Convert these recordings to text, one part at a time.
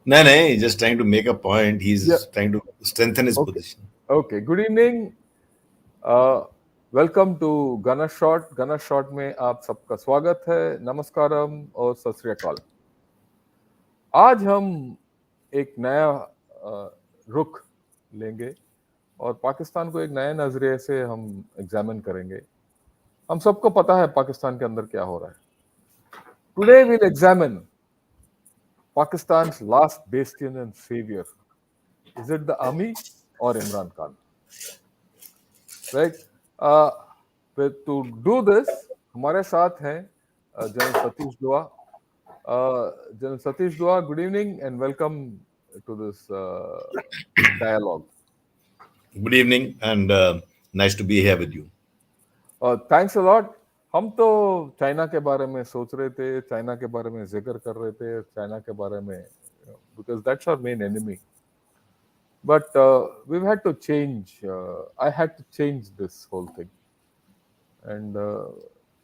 No, no, he's just trying to make a point. Yeah. He's trying to strengthen his Okay. position. Okay. Good evening. Welcome to गना shot. गना shot में आप सबका स्वागत है। नमस्कारम और सत श्री अकाल। आज हम एक नया रुख लेंगे और पाकिस्तान को एक नए नजरिए से हम एग्जामिन करेंगे। हम सबको पता है पाकिस्तान के अंदर क्या हो रहा है। Today will examine Pakistan's last bastion and savior. Is it the army or Imran Khan? Right? Uh, to do this, हमारे साथ हैं जनरल सतीश दुआ। General Satish Dua, good evening and welcome to this dialogue. Good evening, and nice to be here with you. Thanks a lot. हम तो China के बारे में सोच रहे थे, चाइना के बारे में जिक्र कर रहे थे, चाइना के बारे में, because that's our main enemy. But we've had to change. I had to change this whole thing. And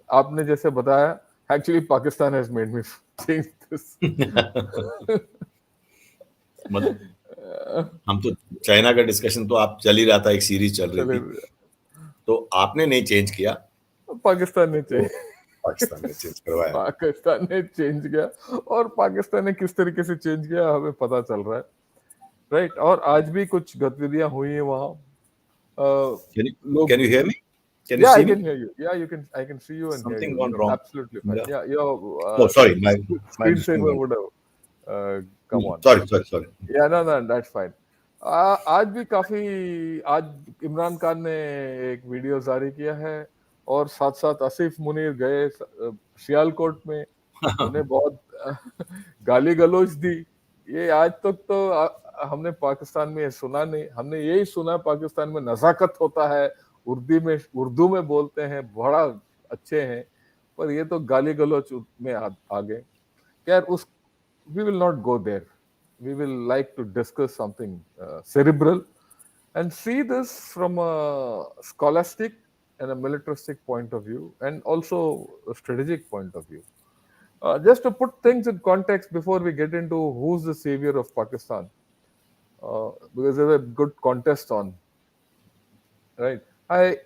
आपने जैसे बताया, actually Pakistan has made me change this. हम तो चाइना का डिस्कशन तो आप चल ही रहा था, एक सीरीज चल रही थी, तो आपने नहीं चेंज किया, पाकिस्तान ने चेंज पाकिस्तान ने चेंज करवाया। पाकिस्तान ने चेंज किया और पाकिस्तान ने किस तरीके से चेंज किया हमें पता चल रहा है, राइट। और आज भी कुछ गतिविधियां हुई हैं वहाँ। Can you hear me? Can you Yeah, see I can me? hear you. Yeah, I can see you and hear Something you. gone You're wrong. absolutely fine. Yeah. Yeah, your Oh, sorry, my screensaver would have come on. Sorry. Yeah, no, that's fine. आज भी काफी, आज इमरान खान ने एक video जारी किया है और साथ साथ आसिफ मुनीर गए सियालकोट में, उन्हें बहुत गाली गलौज दी। ये आज तक तो हमने पाकिस्तान में सुना नहीं। हमने यही सुना पाकिस्तान में नजाकत होता है, उर्दू में बोलते हैं, बड़ा अच्छे हैं, पर ये तो गाली गलौज में आ गए। खैर, उस we will not go there. We will like to discuss something cerebral and see this from a scholastic and a militaristic point of view and also a strategic point of view. Just to put things in context before we get into who's the savior of Pakistan, because there's a good contest on, right?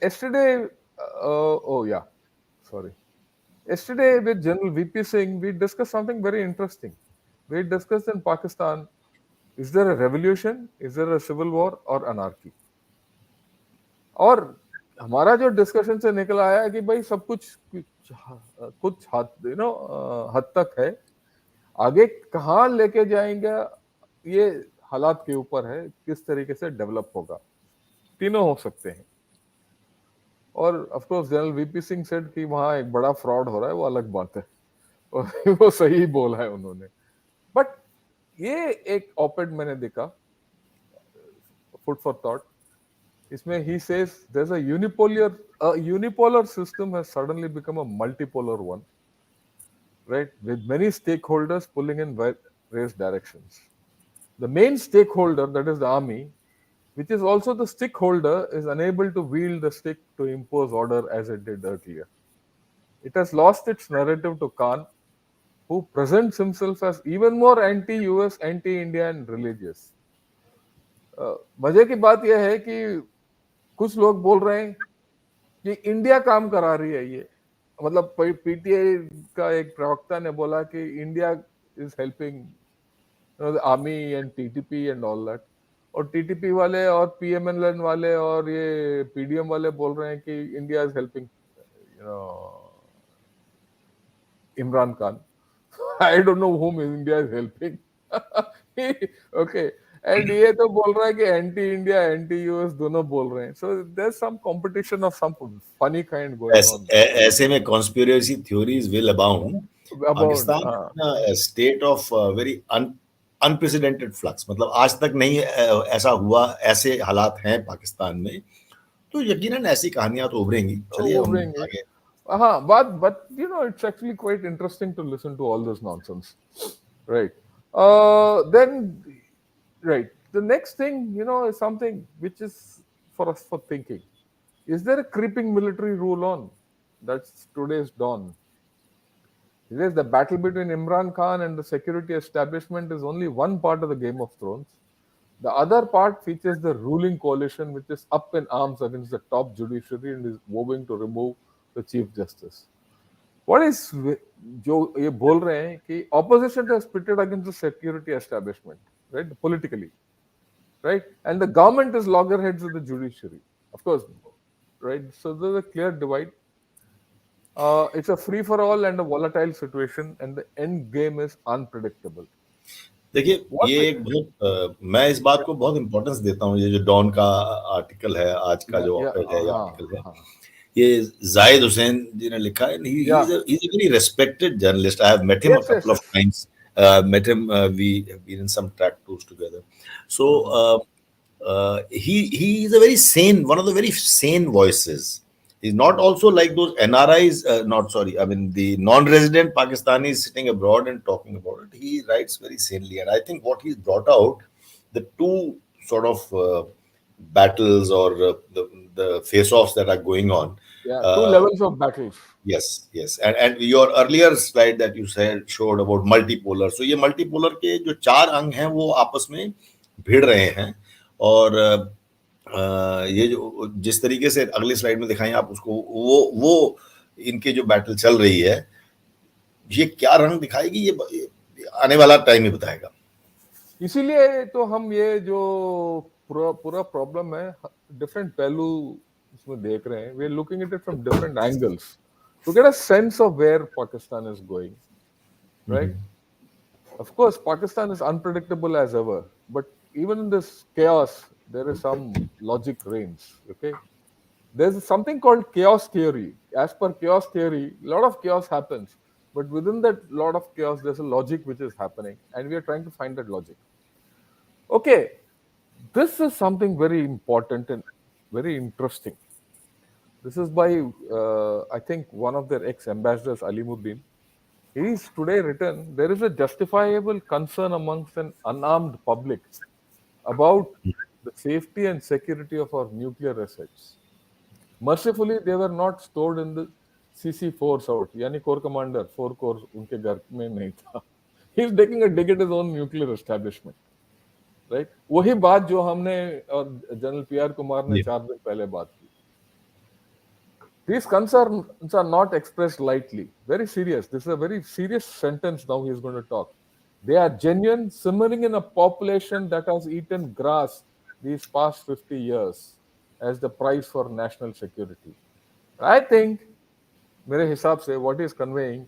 Yesterday, sorry. Yesterday with General VP Singh, we discussed something very interesting. We discussed in Pakistan, is there a revolution, is there a civil war or anarchy? और हमारा जो discussion से निकल आया कि भाई सब कुछ कुछ हद तक है, आगे कहाँ लेके जाएंगे ये हालात के ऊपर है, किस तरीके से डेवलप होगा, तीनों हो सकते हैं। और of course general VP Singh said कि वहां एक बड़ा फ्रॉड हो रहा है, वो अलग बात है, और वो सही बोला है उन्होंने। बट ये एक ऑपेड मैंने देखा, फूड फॉर थॉट, इसमें he says there's a unipolar system has suddenly become a multipolar one, right, with many stakeholders pulling in various directions. The main stakeholder, that is the army, which is also the stickholder, is unable to wield the stick to impose order as it did earlier. It has lost its narrative to Khan, who presents himself as even more anti-US, anti-India and religious. मजे की बात यह है कि कुछ लोग बोल रहे हैं कि इंडिया काम करा रही है ये, मतलब पीटीआई का एक प्रवक्ता ने बोला कि India is helping army and TTP and all that, और टीटीपी वाले और पीएमएलएन वाले और ये पीडीएम वाले बोल रहे हैं कि India is helping Imran Khan. I don't no whom India is helping. Okay, and ये तो बोल रहा है कि एंटी इंडिया एंटी यूएस दोनों बोल रहे हैं। So there is some competition of some funny kind going on. ऐसे में conspiracy theories will abound. Pakistan state of very unprecedented flux, मतलब आज तक नहीं ऐसा हुआ, ऐसे हालात हैं पाकिस्तान में, तो यकीनन ऐसी कहानियां तो उभरेंगी। चलिए हम आगे। But it's actually quite interesting to listen to all this nonsense, right? Then, right, the next thing, is something which is for us for thinking. Is there a creeping military rule on? That's today's dawn. Yes, the battle between Imran Khan and the security establishment is only one part of the Game of Thrones. The other part features the ruling coalition, which is up in arms against the top judiciary and is moving to remove the chief justice. What is जो ये बोल रहे हैं कि opposition has pitted against the security establishment, right? Politically, right? And the government is loggerheads of the judiciary, of course, right? So there's a clear divide. It's a free for all and a volatile situation, and the end game is unpredictable. देखिए, What ये we, एक बहुत मैं इस बात को बहुत importance देता हूँ। ये जो डॉन का आर्टिकल है, आज का yeah, जो yeah, ऑपेड है या हाँ, आर्टिकल है, हाँ, ये जाहिद हुसैन जी ने लिखा है। ही yeah, is a very respected journalist. I have met him a yes, yes, couple of yes. times. Met him, we have been in some track tours together. So Mhm. he is a very sane, one of the very sane voices. He's not also like those NRIs, not sorry, I mean the non-resident Pakistanis sitting abroad and talking about it. He writes very sanely, and I think what he's brought out, the two sort of battles or the face-offs that are going on. Yeah, two Uh, levels of battles. Yes, yes, and your earlier slide that you said showed about multipolar. So ये multipolar के जो चार अंग हैं वो आपस में भिड़ रहे हैं। और ये जो जिस तरीके से अगली स्लाइड में दिखाएं आप उसको, वो इनके जो बैटल चल रही है, ये क्या रंग दिखाएगी, ये आने वाला टाइम ही बताएगा। इसीलिए तो हम ये जो पूरा पूरा प्रॉब्लम है, डिफरेंट पहलू इसमें देख रहे हैं. We are looking at it from different angles to get a sense of where Pakistan is going, right? Of course, Pakistan is unpredictable as ever, but even in this chaos, there is some logic reigns. Okay, there's something called chaos theory. As per chaos theory, a lot of chaos happens, but within that lot of chaos, there's a logic which is happening, and we are trying to find that logic. Okay, this is something very important and very interesting. This is by, I think, one of their ex-ambassadors, Alimuddin. He's today written, there is a justifiable concern amongst an unarmed public about the safety and security of our nuclear assets. Mercifully, they were not stored in the CC4 out, यानी core commander 4 core उनके घर में नहीं था. He is taking a dig at his own nuclear establishment, right? वही बात जो हमने और जनरल पीआर कुमार ने 4 दिन पहले बात की. These concerns are not expressed lightly. Very serious. This is a very serious sentence now he is going to talk. They are genuine, simmering in a population that has eaten grass these past 50 years as the price for national security. I think, mere hisab se, what he is conveying,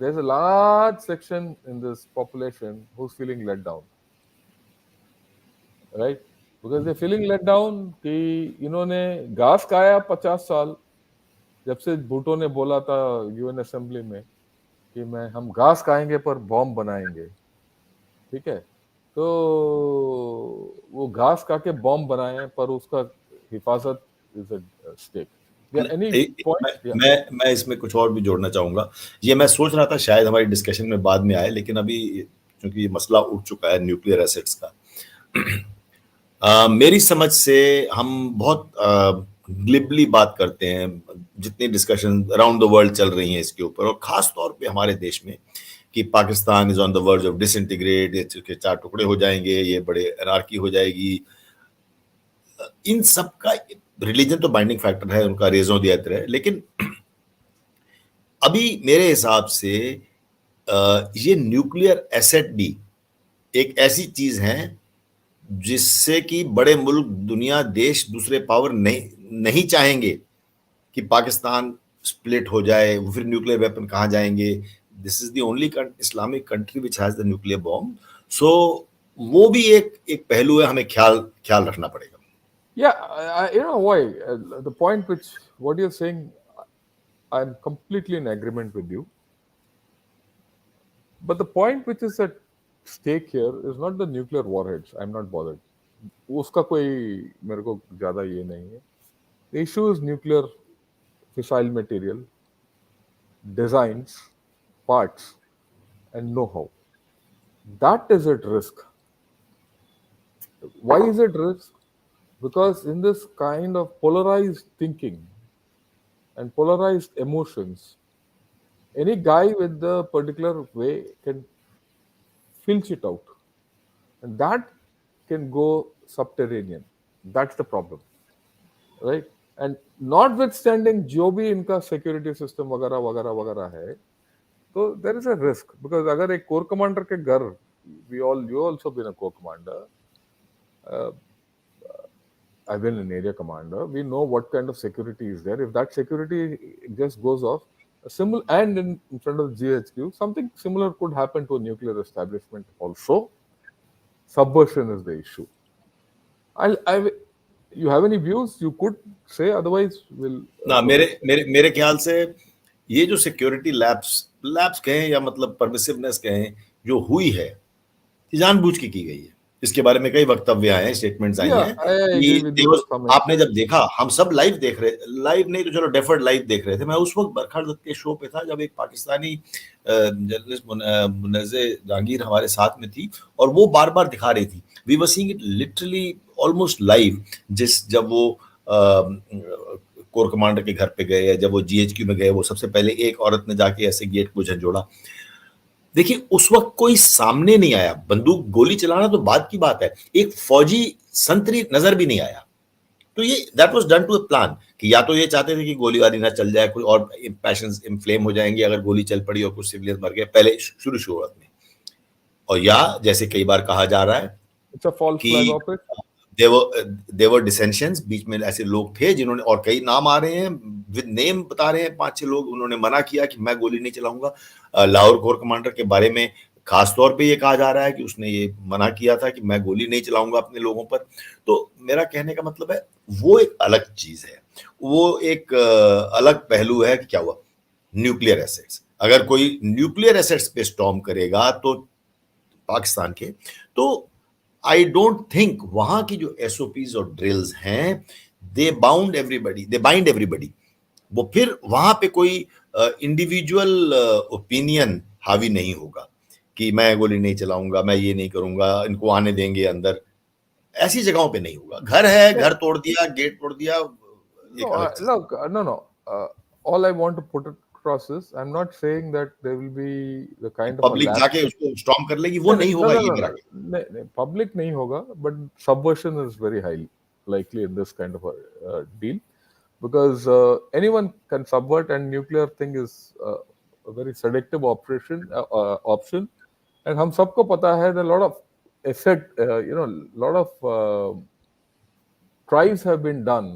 there's a large section in this population who's feeling let down. Right? Because they're feeling let down कि इन्होंने घास खाया 50 साल, जब से भुट्टो ने बोला था यूएन असेंबली में कि हम घास खाएंगे पर बॉम्ब बनाएंगे, ठीक है? तो वो घास खा के बॉम्ब बनाए हैं, पर उसका हिफाजत is a stake. Any point? मैं इसमें कुछ और भी जोड़ना चाहूंगा। ये मैं सोच रहा था शायद हमारी डिस्कशन में बाद में आए, लेकिन अभी क्योंकि ये मसला उठ चुका है न्यूक्लियर एसेट्स का, मेरी समझ से हम बहुत ग्लिबली बात करते हैं, जितनी डिस्कशन अराउंड द वर्ल्ड चल रही हैं इसके ऊपर, और खास तौर पे हमारे देश में, कि Pakistan is on the verge of disintegrate, इसके 4 टुकड़े हो जाएंगे, ये बड़े एनार्की हो जाएगी। इन सब का रिलीजन तो बाइंडिंग फैक्टर है, उनका रेजों दिया है, लेकिन अभी मेरे हिसाब से ये न्यूक्लियर एसेट भी एक ऐसी चीज है जिससे कि बड़े मुल्क, दुनिया, देश, दूसरे पावर नहीं चाहेंगे कि पाकिस्तान स्प्लिट हो जाए, वो फिर न्यूक्लियर वेपन कहाँ जाएंगे। This is the only Islamic country which has the nuclear bomb. So वो भी एक पहलू है, हमें ख्याल रखना पड़ेगा। Yeah, you know why? The point which what you're saying, I'm completely in agreement with you. But the point which is at stake here is not the nuclear warheads. I'm not bothered. उसका कोई मेरे को ज्यादा ये नहीं है. The issue is nuclear fissile material, designs, parts, and know-how. That is at risk. Why is it risk? Because in this kind of polarized thinking and polarized emotions, any guy with the particular way can filch it out, and that can go subterranean. That's the problem, right? And notwithstanding जो भी इनका security system वगैरह वगैरह वगैरह है, तो there is a risk because अगर एक कोर कमांडर के घर, you also been a corps commander, I've been an area commander, we know what kind of security is there. If that security just goes off, a similar, and in front of GHQ, something similar could happen to a nuclear establishment also. Subversion is the issue. You have any views? You could say, otherwise we'll. ना मेरे ख्याल से ये जो security lapse कहें या मतलब परमिसिवनेस कहें जो हुई है, जानबूझ के की गई है। इसके बारे में कई वक्तव्य आए हैं, स्टेटमेंट्स आई हैं कि आपने जब देखा, हम सब लाइव देख रहे, लाइव नहीं तो चलो डेफर्ड लाइव देख रहे थे। मैं उस वक्त बरखा दत्त के शो पे था जब एक पाकिस्तानी जर्नलिस्ट मुनज़्ज़े जहांगीर हमारे साथ में थी और वो बार बार दिखा रही थी, we were seeing it literally almost live. जब वो कोर कमांडर के घर पे गए, जब वो GHQ में गए, वो सबसे पहले एक औरत ने जाके ऐसे गेट को झंझोड़ा। देखिए उस वक्त कोई सामने नहीं आया, बंदूक गोली चलाना तो बात की बात है, एक फौजी संतरी नजर भी नहीं आया। तो ये that was done to a plan कि या तो ये चाहते थे कि गोलीबारी ना चल जाए, कोई और पैशंस इन्फ्लेम हो जाएंगे अगर गोली चल पड़ी और कुछ सिविलियन मर गए पहले शुरुआत में, और या जैसे कई बार कहा जा रहा है कि देवर डिसेंशंस, बीच में ऐसे लोग थे जिन्होंने, और कई नाम आ रहे हैं, विद नेम बता रहे हैं 5-6 लोग, उन्होंने मना किया कि मैं गोली नहीं चलाऊंगा। लाहौर कोर कमांडर के बारे में खास तौर पे ये कहा जा रहा है कि उसने ये मना किया था कि मैं गोली नहीं चलाऊंगा अपने लोगों पर। तो मेरा कहने का मतलब है वो एक अलग चीज है, वो एक अलग पहलू है कि क्या हुआ न्यूक्लियर एसेट्स। अगर कोई न्यूक्लियर एसेट्स पे स्टॉर्म करेगा तो पाकिस्तान के, तो आई डोंट थिंक वहां की जो SOPs और ड्रिल्स हैं दे बाइंड एवरीबडी। वो फिर वहां पे कोई इंडिविजुअल ओपिनियन हावी नहीं होगा कि मैं गोली नहीं चलाऊंगा, मैं ये नहीं करूंगा, इनको आने देंगे अंदर, ऐसी जगहों पे नहीं होगा। घर है, घर तोड़ दिया, गेट तोड़ दिया, all I want to put across is I'm not saying that there will be the kind of public जाके उसको स्टॉर्म कर लेगी, वो नहीं होगा। ये मेरा नहीं, पब्लिक नहीं होगा, but subversion is very highly likely in this kind of a deal because anyone can subvert, and nuclear thing is a very seductive option, and हम सबको पता है that a lot of lot of tries have been done.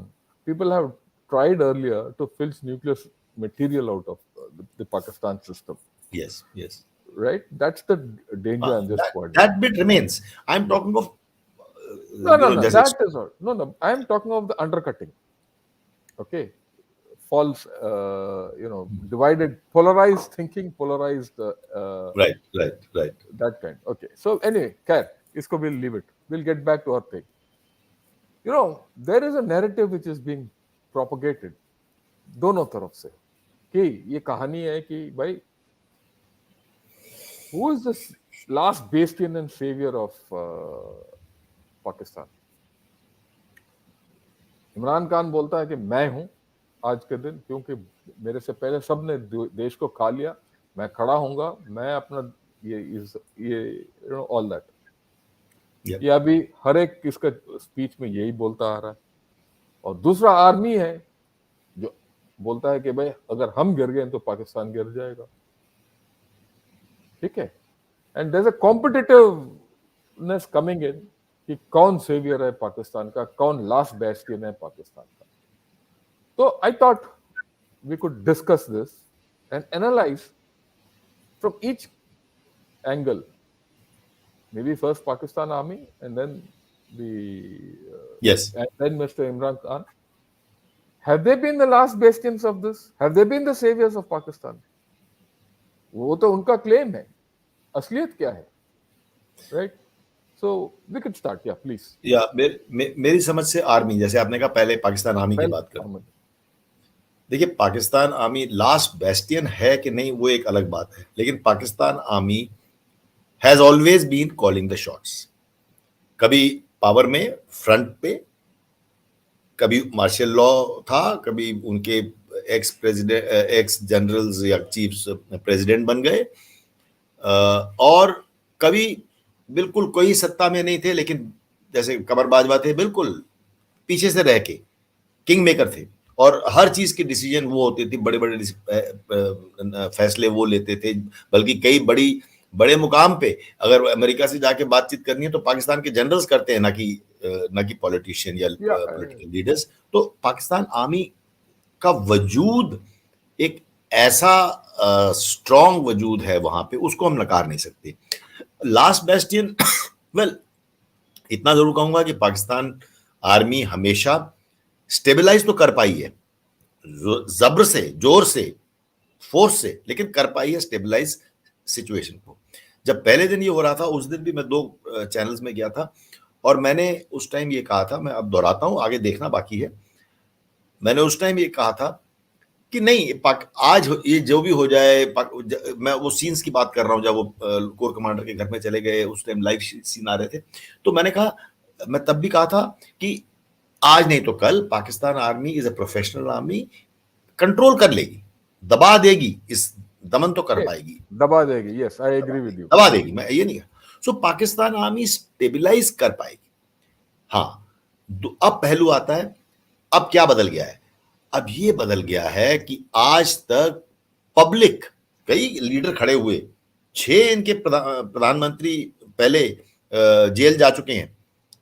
People have tried earlier to filch nuclear material out of the Pakistan system. Yes. Right? That's the danger I'm just pointing. That bit remains. I'm talking of no, that is not. No, I'm talking of the undercutting. Okay, false, divided, polarized thinking, polarized. Right. That kind. Okay. So anyway, isko we'll leave it. We'll get back to our thing. There is a narrative which is being propagated दोनों तरफ से कि ये कहानी है कि भाई who is the last bastion and savior of Pakistan? Imran Khan बोलता है कि मैं हूं आज के दिन, क्योंकि मेरे से पहले सबने देश को खा लिया, मैं खड़ा होऊंगा, मैं अपना ये ऑल दैट। ये अभी हर एक इसका स्पीच में यही बोलता आ रहा है। और दूसरा आर्मी है जो बोलता है कि भाई अगर हम गिर गए तो पाकिस्तान गिर जाएगा। ठीक है, and there is a competitiveness coming in कि कौन सेवियर है पाकिस्तान का, कौन लास्ट बेस्टियन है पाकिस्तान का। तो I thought we could discuss this and analyse from each angle, maybe first Pakistan Army and then and then Mr. Imran Khan. Have they been the last bastions of this? Have they been the saviors of Pakistan? वो तो उनका claim है, असलियत क्या है? Right? So we could start. Yeah, please. मेरी समझ से आर्मी, जैसे आपने कहा पहले पाकिस्तान आर्मी की बात करें। देखिए पाकिस्तान आर्मी लास्ट बेस्टियन है कि नहीं वो एक अलग बात है, लेकिन Pakistan army has always been calling the shots. कभी पावर में फ्रंट पे, कभी मार्शल लॉ था, कभी उनके एक्स जनरल्स या चीफ्स प्रेसिडेंट बन गए, और कभी बिल्कुल कोई सत्ता में नहीं थे, लेकिन जैसे कमर बाजवा थे, बिल्कुल पीछे से रह के किंग मेकर थे, और हर चीज की डिसीजन वो होती थी, बड़े बड़े फैसले वो लेते थे, बल्कि कई बड़े मुकाम पे अगर अमेरिका से जाके बातचीत करनी है तो पाकिस्तान के जनरल्स करते हैं, ना कि पॉलिटिशियन या पॉलिटिकल लीडर्स। तो पाकिस्तान आर्मी का वजूद एक ऐसा स्ट्रॉन्ग वजूद है वहां पे, उसको हम नकार नहीं सकते। लास्ट बेस्टियन वेल, इतना जरूर कहूंगा कि पाकिस्तान आर्मी हमेशा स्टेबलाइज तो कर पाई है, जबर से, जोर से, फोर्स से, लेकिन कर पाई है स्टेबलाइज सिचुएशन को। जब पहले दिन ये हो रहा था, उस दिन भी मैं 2 चैनल्स में गया था, और मैंने उस टाइम ये कहा था, मैं अब दोहराता हूं, आगे देखना बाकी है। मैंने उस टाइम ये कहा था कि नहीं, आज ये जो भी हो जाए, मैं वो सीन्स की बात कर रहा हूं जब वो कोर कमांडर के घर में चले गए, उस टाइम लाइव सीन आ रहे थे, तो मैंने कहा, मैं तब भी कहा था कि आज नहीं तो कल Pakistan army is a professional army, control कर लेगी, दबा देगी, इस दमन तो कर पाएगी, दबा देगी। Yes, I agree with you, दबा देगी, मैं ये नहीं कहा। सो पाकिस्तान आर्मी स्टेबलाइज कर पाएगी। हाँ, अब पहलू आता है, अब क्या बदल गया है? अब ये बदल गया है कि आज तक पब्लिक, कई लीडर खड़े हुए, 6 इनके प्रधानमंत्री पहले जेल जा चुके हैं,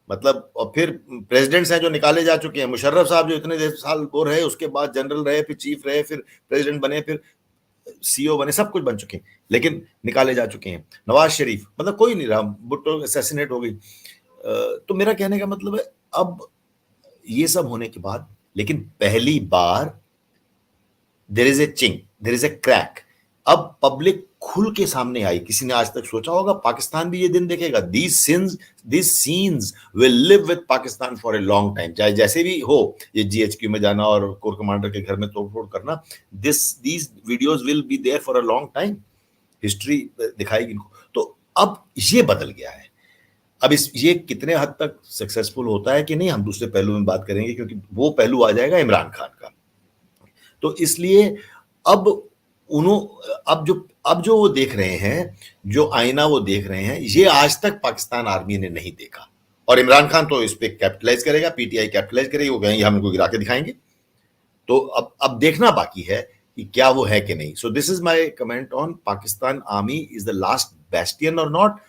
मतलब, और फिर प्रेसिडेंट्स हैं जो निकाले जा चुके हैं। मुशर्रफ साहब जो इतने साल वो रहे, उसके बाद जनरल रहे, फिर चीफ रहे, फिर प्रेसिडेंट बने, फिर सीईओ बने, सब कुछ बन चुके हैं, लेकिन निकाले जा चुके हैं। नवाज शरीफ, मतलब कोई नहीं रहा, भुट्टो असैसिनेट हो गई। तो मेरा कहने का मतलब है, अब ये सब होने के बाद, लेकिन पहली बार there is a chink, there is a crack. अब पब्लिक खुल के सामने आई। किसी ने आज तक सोचा होगा पाकिस्तान भी ये दिन देखेगा? These scenes will live with Pakistan for a long time, चाहे जैसे भी हो, ये जीएचक्यू में जाना और कोर कमांडर के घर में तोड़फोड़ करना, these videos will be there for a long time. History दिखाएगी इनको। तो अब ये बदल गया है। अब ये कितने हद तक सक्सेसफुल होता है कि नहीं, हम दूसरे पहलू में बात करेंगे, क्योंकि वो पहलू आ जाएगा इमरान खान का। तो इसलिए अब अब जो वो देख रहे हैं, जो आईना वो देख रहे हैं, ये आज तक पाकिस्तान आर्मी ने नहीं देखा, और इमरान खान तो इस पे कैपिटलाइज करेगा, पीटीआई कैपिटलाइज करेगी, वो कहेंगे हम इनको गिरा के दिखाएंगे। तो अब देखना बाकी है कि क्या वो है कि नहीं। So this is my comment on Pakistan army is the last bastion और नॉट।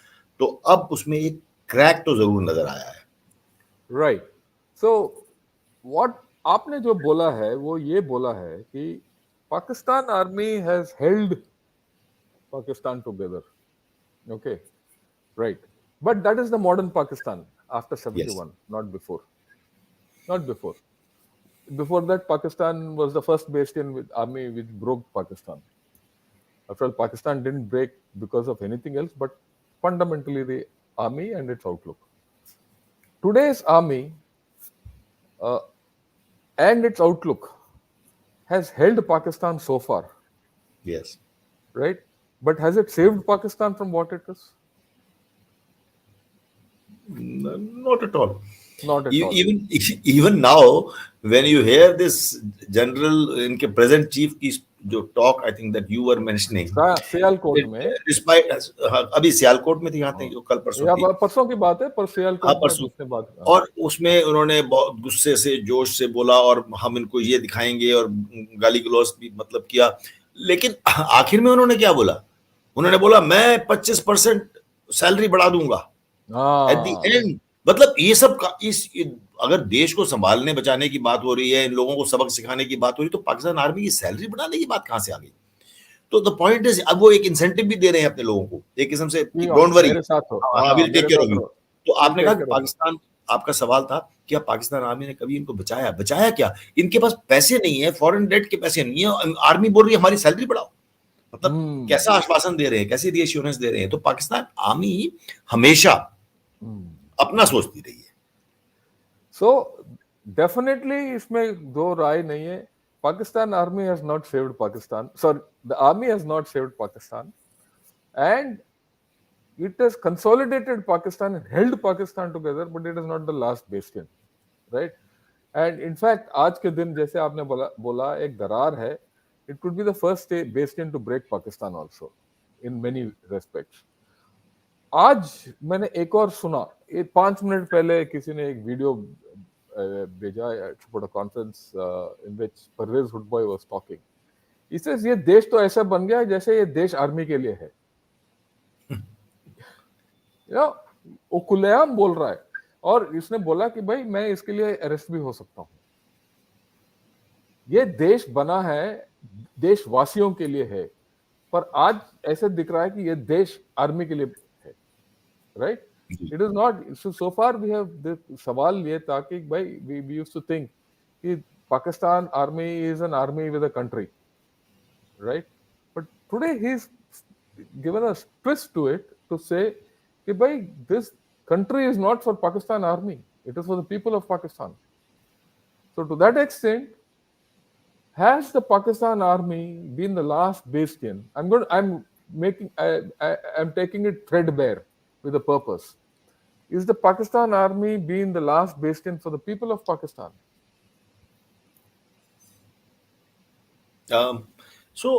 तो अब उसमें एक क्रैक तो जरूर नजर आया है। राइट। सो व्हाट आपने जो बोला है वो ये बोला है कि Pakistan army has held Pakistan together, okay, right, but that is the modern Pakistan after 71, not before. Before that, Pakistan was the first bastion with army which broke Pakistan. After all, Pakistan didn't break because of anything else, but fundamentally the army and its outlook. Today's army uh, and its outlook has held Pakistan so far, Yes. right? But has it saved Pakistan from what it is? Not at all. Not at all. Even now, when you hear this general, इनके present chief की जो talk, I think that you were mentioning, Sialkot में, despite अभी सियालकोट में थी, यहाँ जो कल परसों या थी, परसों की बात है, पर हाँ सियालकोट में परसों, उसने बात, और उसमें उन्होंने बहुत गुस्से से, जोश से बोला, और हम इनको ये दिखाएंगे, और गाली गलौज भी मतलब किया। लेकिन आखिर में उन्होंने क्या बोला? उन्होंने बोला मैं 25% सैलरी बढ़ा दूंगा एट द एंड। मतलब ये सब का अगर देश को संभालने बचाने की बात हो रही है, इन लोगों को सबक सिखाने की बात हो रही है, तो पाकिस्तान आर्मी की सैलरी बढ़ाने की बात कहां से आ गई? तो द पॉइंट इज, अब वो एक इंसेंटिव भी दे रहे हैं अपने लोगों को, एक किस्म से, डोंट वरी, मेरे साथ हो, I will take care of you. तो आपने कहा कि करो। पाकिस्तान, आपका सवाल था कि पाकिस्तान आर्मी ने कभी इनको बचाया क्या? इनके पास पैसे नहीं है, फॉरेन डेट के पैसे नहीं है, आर्मी बोल रही है हमारी सैलरी बढ़ाओ। मतलब कैसा आश्वासन दे रहे हैं, कैसी रीएश्योरेंस दे रहे हैं? तो पाकिस्तान आर्मी हमेशा अपना सोचती रही है। सो डेफिनेटली इसमें दो राय नहीं है। Pakistan army has not saved Pakistan, sorry, the army has not saved Pakistan, and it has consolidated Pakistan and held Pakistan together, but it is not the last bastion, right? And in fact आज के दिन जैसे आपने बोला एक दरार है, it could be the first bastion to break Pakistan also in many respects. आज मैंने एक और सुना, ये 5 मिनट पहले किसी ने एक वीडियो भेजा, conference in which Pervez Hoodbhoy was talking. He says, ये देश तो ऐसा बन गया है जैसे ये देश आर्मी के लिए है। वो खुलेआम बोल रहा है, और इसने बोला कि भाई मैं इसके लिए अरेस्ट भी हो सकता हूं। ये देश बना है देशवासियों के लिए है, पर आज ऐसे दिख रहा है कि ये देश आर्मी के लिए है, right? It is not so far. We have सवाल ये था कि भाई वी यूज्ड टू थिंक कि Pakistan army is an army with a country, right? But today he's given a twist to it to say कि भाई this country is not for Pakistan army, it is for the people of Pakistan. So to that extent, has the Pakistan army been the last bastion? I'm taking it threadbare with a purpose. Is the Pakistan army been the last bastion for the people of Pakistan? So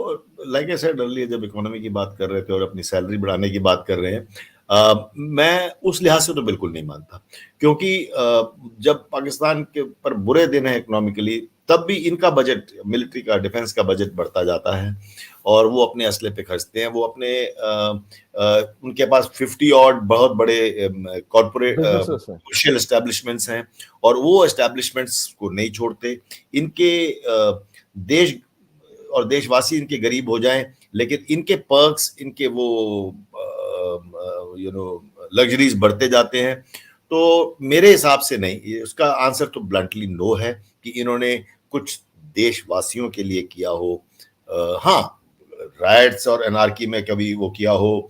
like I said earlier, जब economy की बात कर रहे थे और अपनी salary बढ़ाने की बात कर रहे हैं, मैं उस लिहाज से तो बिल्कुल नहीं मानता, क्योंकि जब पाकिस्तान के पर बुरे दिन है इकोनॉमिकली, तब भी इनका बजट, मिलिट्री का, डिफेंस का बजट बढ़ता जाता है और वो अपने असले पे खर्चते हैं। वो अपने उनके पास 50 और बहुत बड़े कॉर्पोरेट कमर्शियल एस्टेब्लिशमेंट्स हैं और वो एस्टेब्लिशमेंट्स को नहीं छोड़ते। इनके देश और देशवासी इनके गरीब हो जाएं, लेकिन इनके पर्क्स, इनके वो लग्जरीज बढ़ते जाते हैं। तो मेरे हिसाब से नहीं, उसका आंसर तो ब्लंटली नो है कि इन्होंने कुछ देशवासियों के लिए किया हो। हाँ, राइट्स और एनार्की में कभी वो किया हो,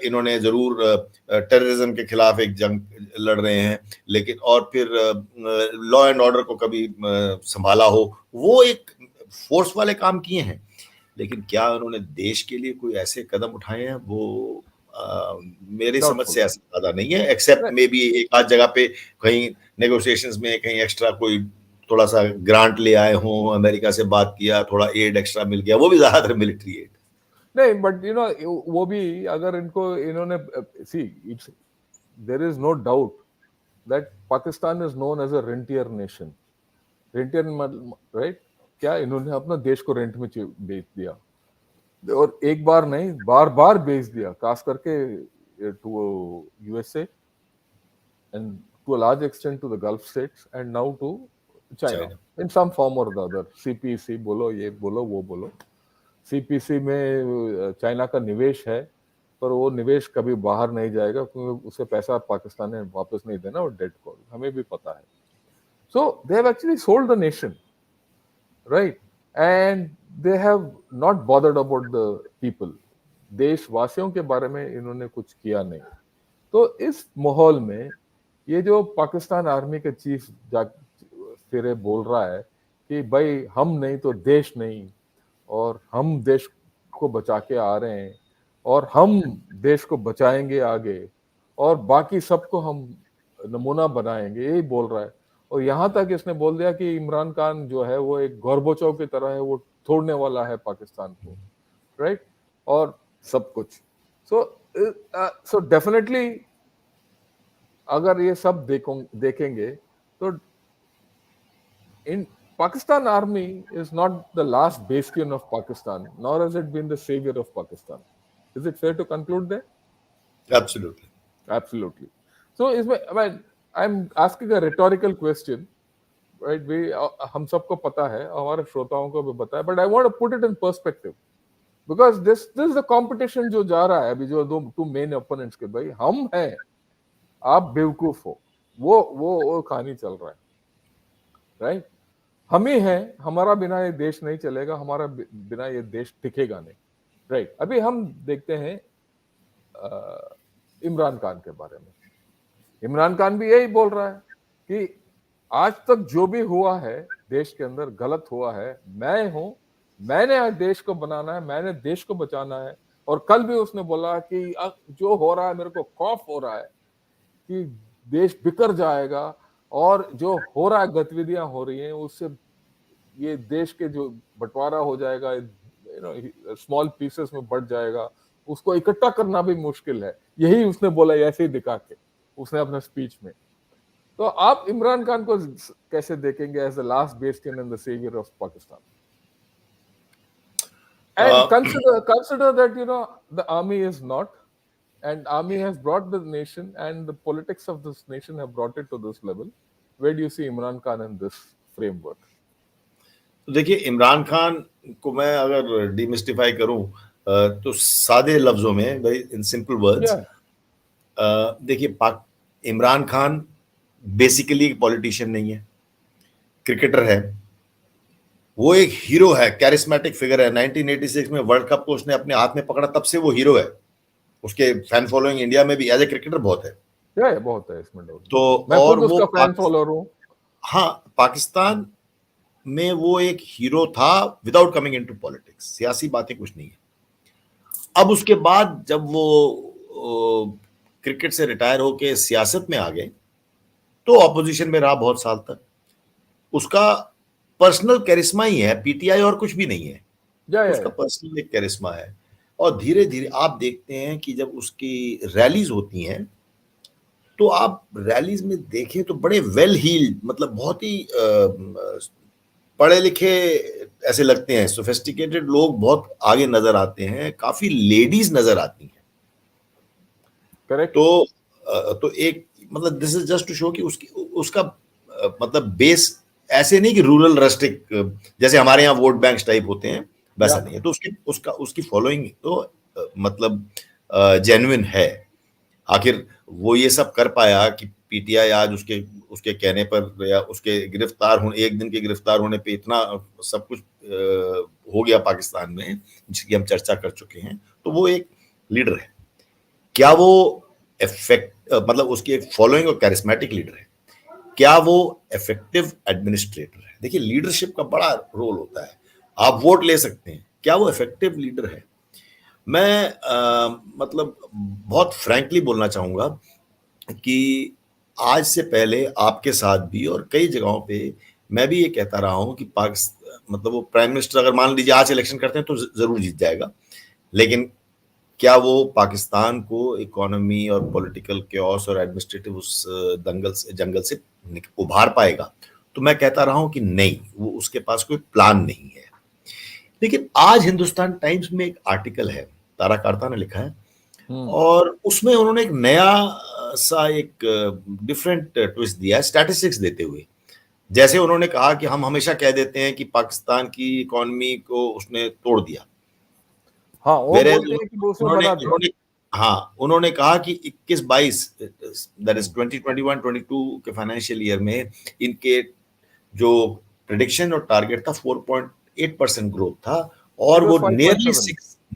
इन्होंने जरूर टेररिज्म के खिलाफ एक जंग लड़ रहे हैं, लेकिन और फिर लॉ एंड ऑर्डर को कभी संभाला हो, वो एक फोर्स वाले काम किए हैं। लेकिन क्या उन्होंने देश के लिए कोई ऐसे कदम उठाए हैं, वो मेरे समझ से ऐसा ज्यादा नहीं है, एक्सेप्ट मे बी एक आध जगह पे कहीं नेगोशिएशंस में कहीं एक्स्ट्रा कोई थोड़ा सा ग्रांट ले आए हों, अमेरिका से बात किया, थोड़ा एड एक्स्ट्रा मिल गया, वो भी ज्यादातर मिलिट्री एड नहीं। बट वो भी अगर इन्होंने see, it's there is no doubt that Pakistan is known as a rentier nation. Rentier, right? क्या इन्होंने अपना देश को रेंट में बेच दिया, और एक बार नहीं, बार बार बेच दिया, खास करके to USA and to a large extent to the gulf states and now to China in some form or the other. CPC बोलो, ये बोलो, वो बोलो। सीपीसी में चाइना का निवेश है, पर वो निवेश कभी बाहर नहीं जाएगा, क्योंकि उसे पैसा पाकिस्तान ने वापस नहीं देना, और डेट को हमें भी पता है। So they have actually sold the nation, right? And they have not bothered about the people. देशवासियों के बारे में इन्होंने कुछ किया नहीं। तो इस माहौल में ये जो पाकिस्तान आर्मी के चीफ फिर बोल रहा है कि भाई हम नहीं तो देश नहीं, और हम देश को बचा के आ रहे हैं, और हम देश को बचाएंगे आगे, और बाकी सबको हम नमूना बनाएंगे, यही बोल रहा है। और यहाँ तक इसने बोल दिया कि इमरान खान जो है वो एक गोरबोचोव की तरह है, वो तोड़ने वाला है पाकिस्तान को, राइट? और सब कुछ। सो डेफिनेटली अगर ये सब देखेंगे तो इन Pakistan army is not the last bastion of Pakistan, nor has it been the savior of Pakistan. Is it fair to conclude there? Absolutely. Absolutely. So I'm asking a rhetorical question, right? हम सबको पता है, हमारे श्रोताओं को भी पता है, but I want to put it in perspective, because this is the competition जो जा रहा है अभी, जो two main opponents के, भाई हम हैं, आप बेवकूफ हो, वो कहानी चल रहा है, राइट? हम ही हैं, हमारा बिना ये देश नहीं चलेगा, हमारा बिना ये देश टिकेगा नहीं, राइट? अभी हम देखते हैं इमरान खान के बारे में। इमरान खान भी यही बोल रहा है कि आज तक जो भी हुआ है देश के अंदर गलत हुआ है, मैं हूं, मैंने देश को बनाना है, मैंने देश को बचाना है। और कल भी उसने बोला कि जो हो रहा है मेरे को खौफ हो रहा है कि देश बिखर जाएगा, और जो हो रहा है, गतिविधियां हो रही हैं, उससे ये देश के जो बंटवारा हो जाएगा, स्मॉल पीसेस में बढ़ जाएगा, उसको इकट्ठा करना भी मुश्किल है। यही उसने बोला, ऐसे ही दिखा के उसने अपने स्पीच में। तो आप इमरान खान को कैसे देखेंगे as the last bastion and the saviour of Pakistan? And consider that the army is not, and army has brought the nation, and the politics of this nation have brought it to this level. Where do you see Imran Khan in this framework? तो देखिए, इमरान खान को मैं अगर demystify करूं तो सादे लफ्जों में, भाई इन सिंपल वर्ड्स, देखिए, इमरान खान बेसिकली एक पॉलिटिशियन नहीं है, क्रिकेटर है। वो एक हीरो है, कैरिस्मेटिक फिगर है। 1986 में वर्ल्ड कप को उसने अपने हाथ में पकड़ा, तब से वो हीरो है। उसके फैन फॉलोइंग इंडिया में भी एज ए क्रिकेटर बहुत है। बहुत है इसमें। तो मैं और खुद उसका फैन फॉलोअर हूं। हाँ, पाकिस्तान में वो एक हीरो था विदाउट कमिंग इनटू पॉलिटिक्स। सियासी बातें कुछ नहीं है। अब उसके बाद जब वो क्रिकेट से रिटायर होके सियासत में आ गए, तो ऑपोजिशन में रहा बहुत साल तक। उसका पर्सनल कैरिस्मा ही है, पीटीआई और कुछ भी नहीं है। उसका पर्सनल एक कैरिस्मा है। और धीरे धीरे आप देखते हैं कि जब उसकी रैलीज होती हैं, तो आप रैलीज में देखें तो बड़े वेल हील्ड, मतलब बहुत ही पढ़े लिखे ऐसे लगते हैं, सोफिस्टिकेटेड लोग बहुत आगे नजर आते हैं, काफी लेडीज नजर आती हैं। करेक्ट। तो एक मतलब this is just to show कि उसका मतलब बेस ऐसे नहीं कि रूरल रस्टिक, जैसे हमारे यहाँ वोट बैंक टाइप होते हैं, वैसा नहीं है। तो उसकी फॉलोइंग तो मतलब जेन्युइन है। आखिर वो ये सब कर पाया कि पीटीआई आज उसके कहने पर या उसके गिरफ्तार होने, एक दिन के गिरफ्तार होने पे इतना सब कुछ हो गया पाकिस्तान में, जिसकी हम चर्चा कर चुके हैं। तो वो एक लीडर है। क्या वो मतलब उसकी एक फॉलोइंग और कैरिस्मेटिक लीडर है? क्या वो इफेक्टिव एडमिनिस्ट्रेटर है? देखिए, लीडरशिप का बड़ा रोल होता है। आप वोट ले सकते हैं, क्या वो इफेक्टिव लीडर है? मैं मतलब बहुत फ्रैंकली बोलना चाहूंगा कि आज से पहले आपके साथ भी और कई जगहों पे मैं भी ये कहता रहा हूं कि पाकिस्तान, मतलब वो प्राइम मिनिस्टर अगर मान लीजिए आज इलेक्शन करते हैं तो जरूर जीत जाएगा, लेकिन क्या वो पाकिस्तान को इकोनॉमी और पॉलिटिकल केओस और एडमिनिस्ट्रेटिव उस जंगल से उभार पाएगा? तो मैं कहता रहा हूं कि नहीं, वो उसके पास कोई प्लान नहीं है। लेकिन आज हिंदुस्तान टाइम्स में एक आर्टिकल है, तारा कार्ता ने लिखा है, और उसमें उन्होंने एक नया सा एक डिफरेंट ट्विस्ट दिया है, स्टैटिस्टिक्स देते हुए। जैसे उन्होंने कहा कि हम हमेशा कह देते हैं कि पाकिस्तान की इकोनॉमी को उसने तोड़ दिया। हाँ, वो बोलते हैं कि उसने बना दिया। हाँ, उन्होंने कहा कि 21-22 दैट इज 2021-22 के फाइनेंशियल ईयर में इनके जो प्रेडिक्शन और टारगेट था 4.8% ग्रोथ था, और वो नियरली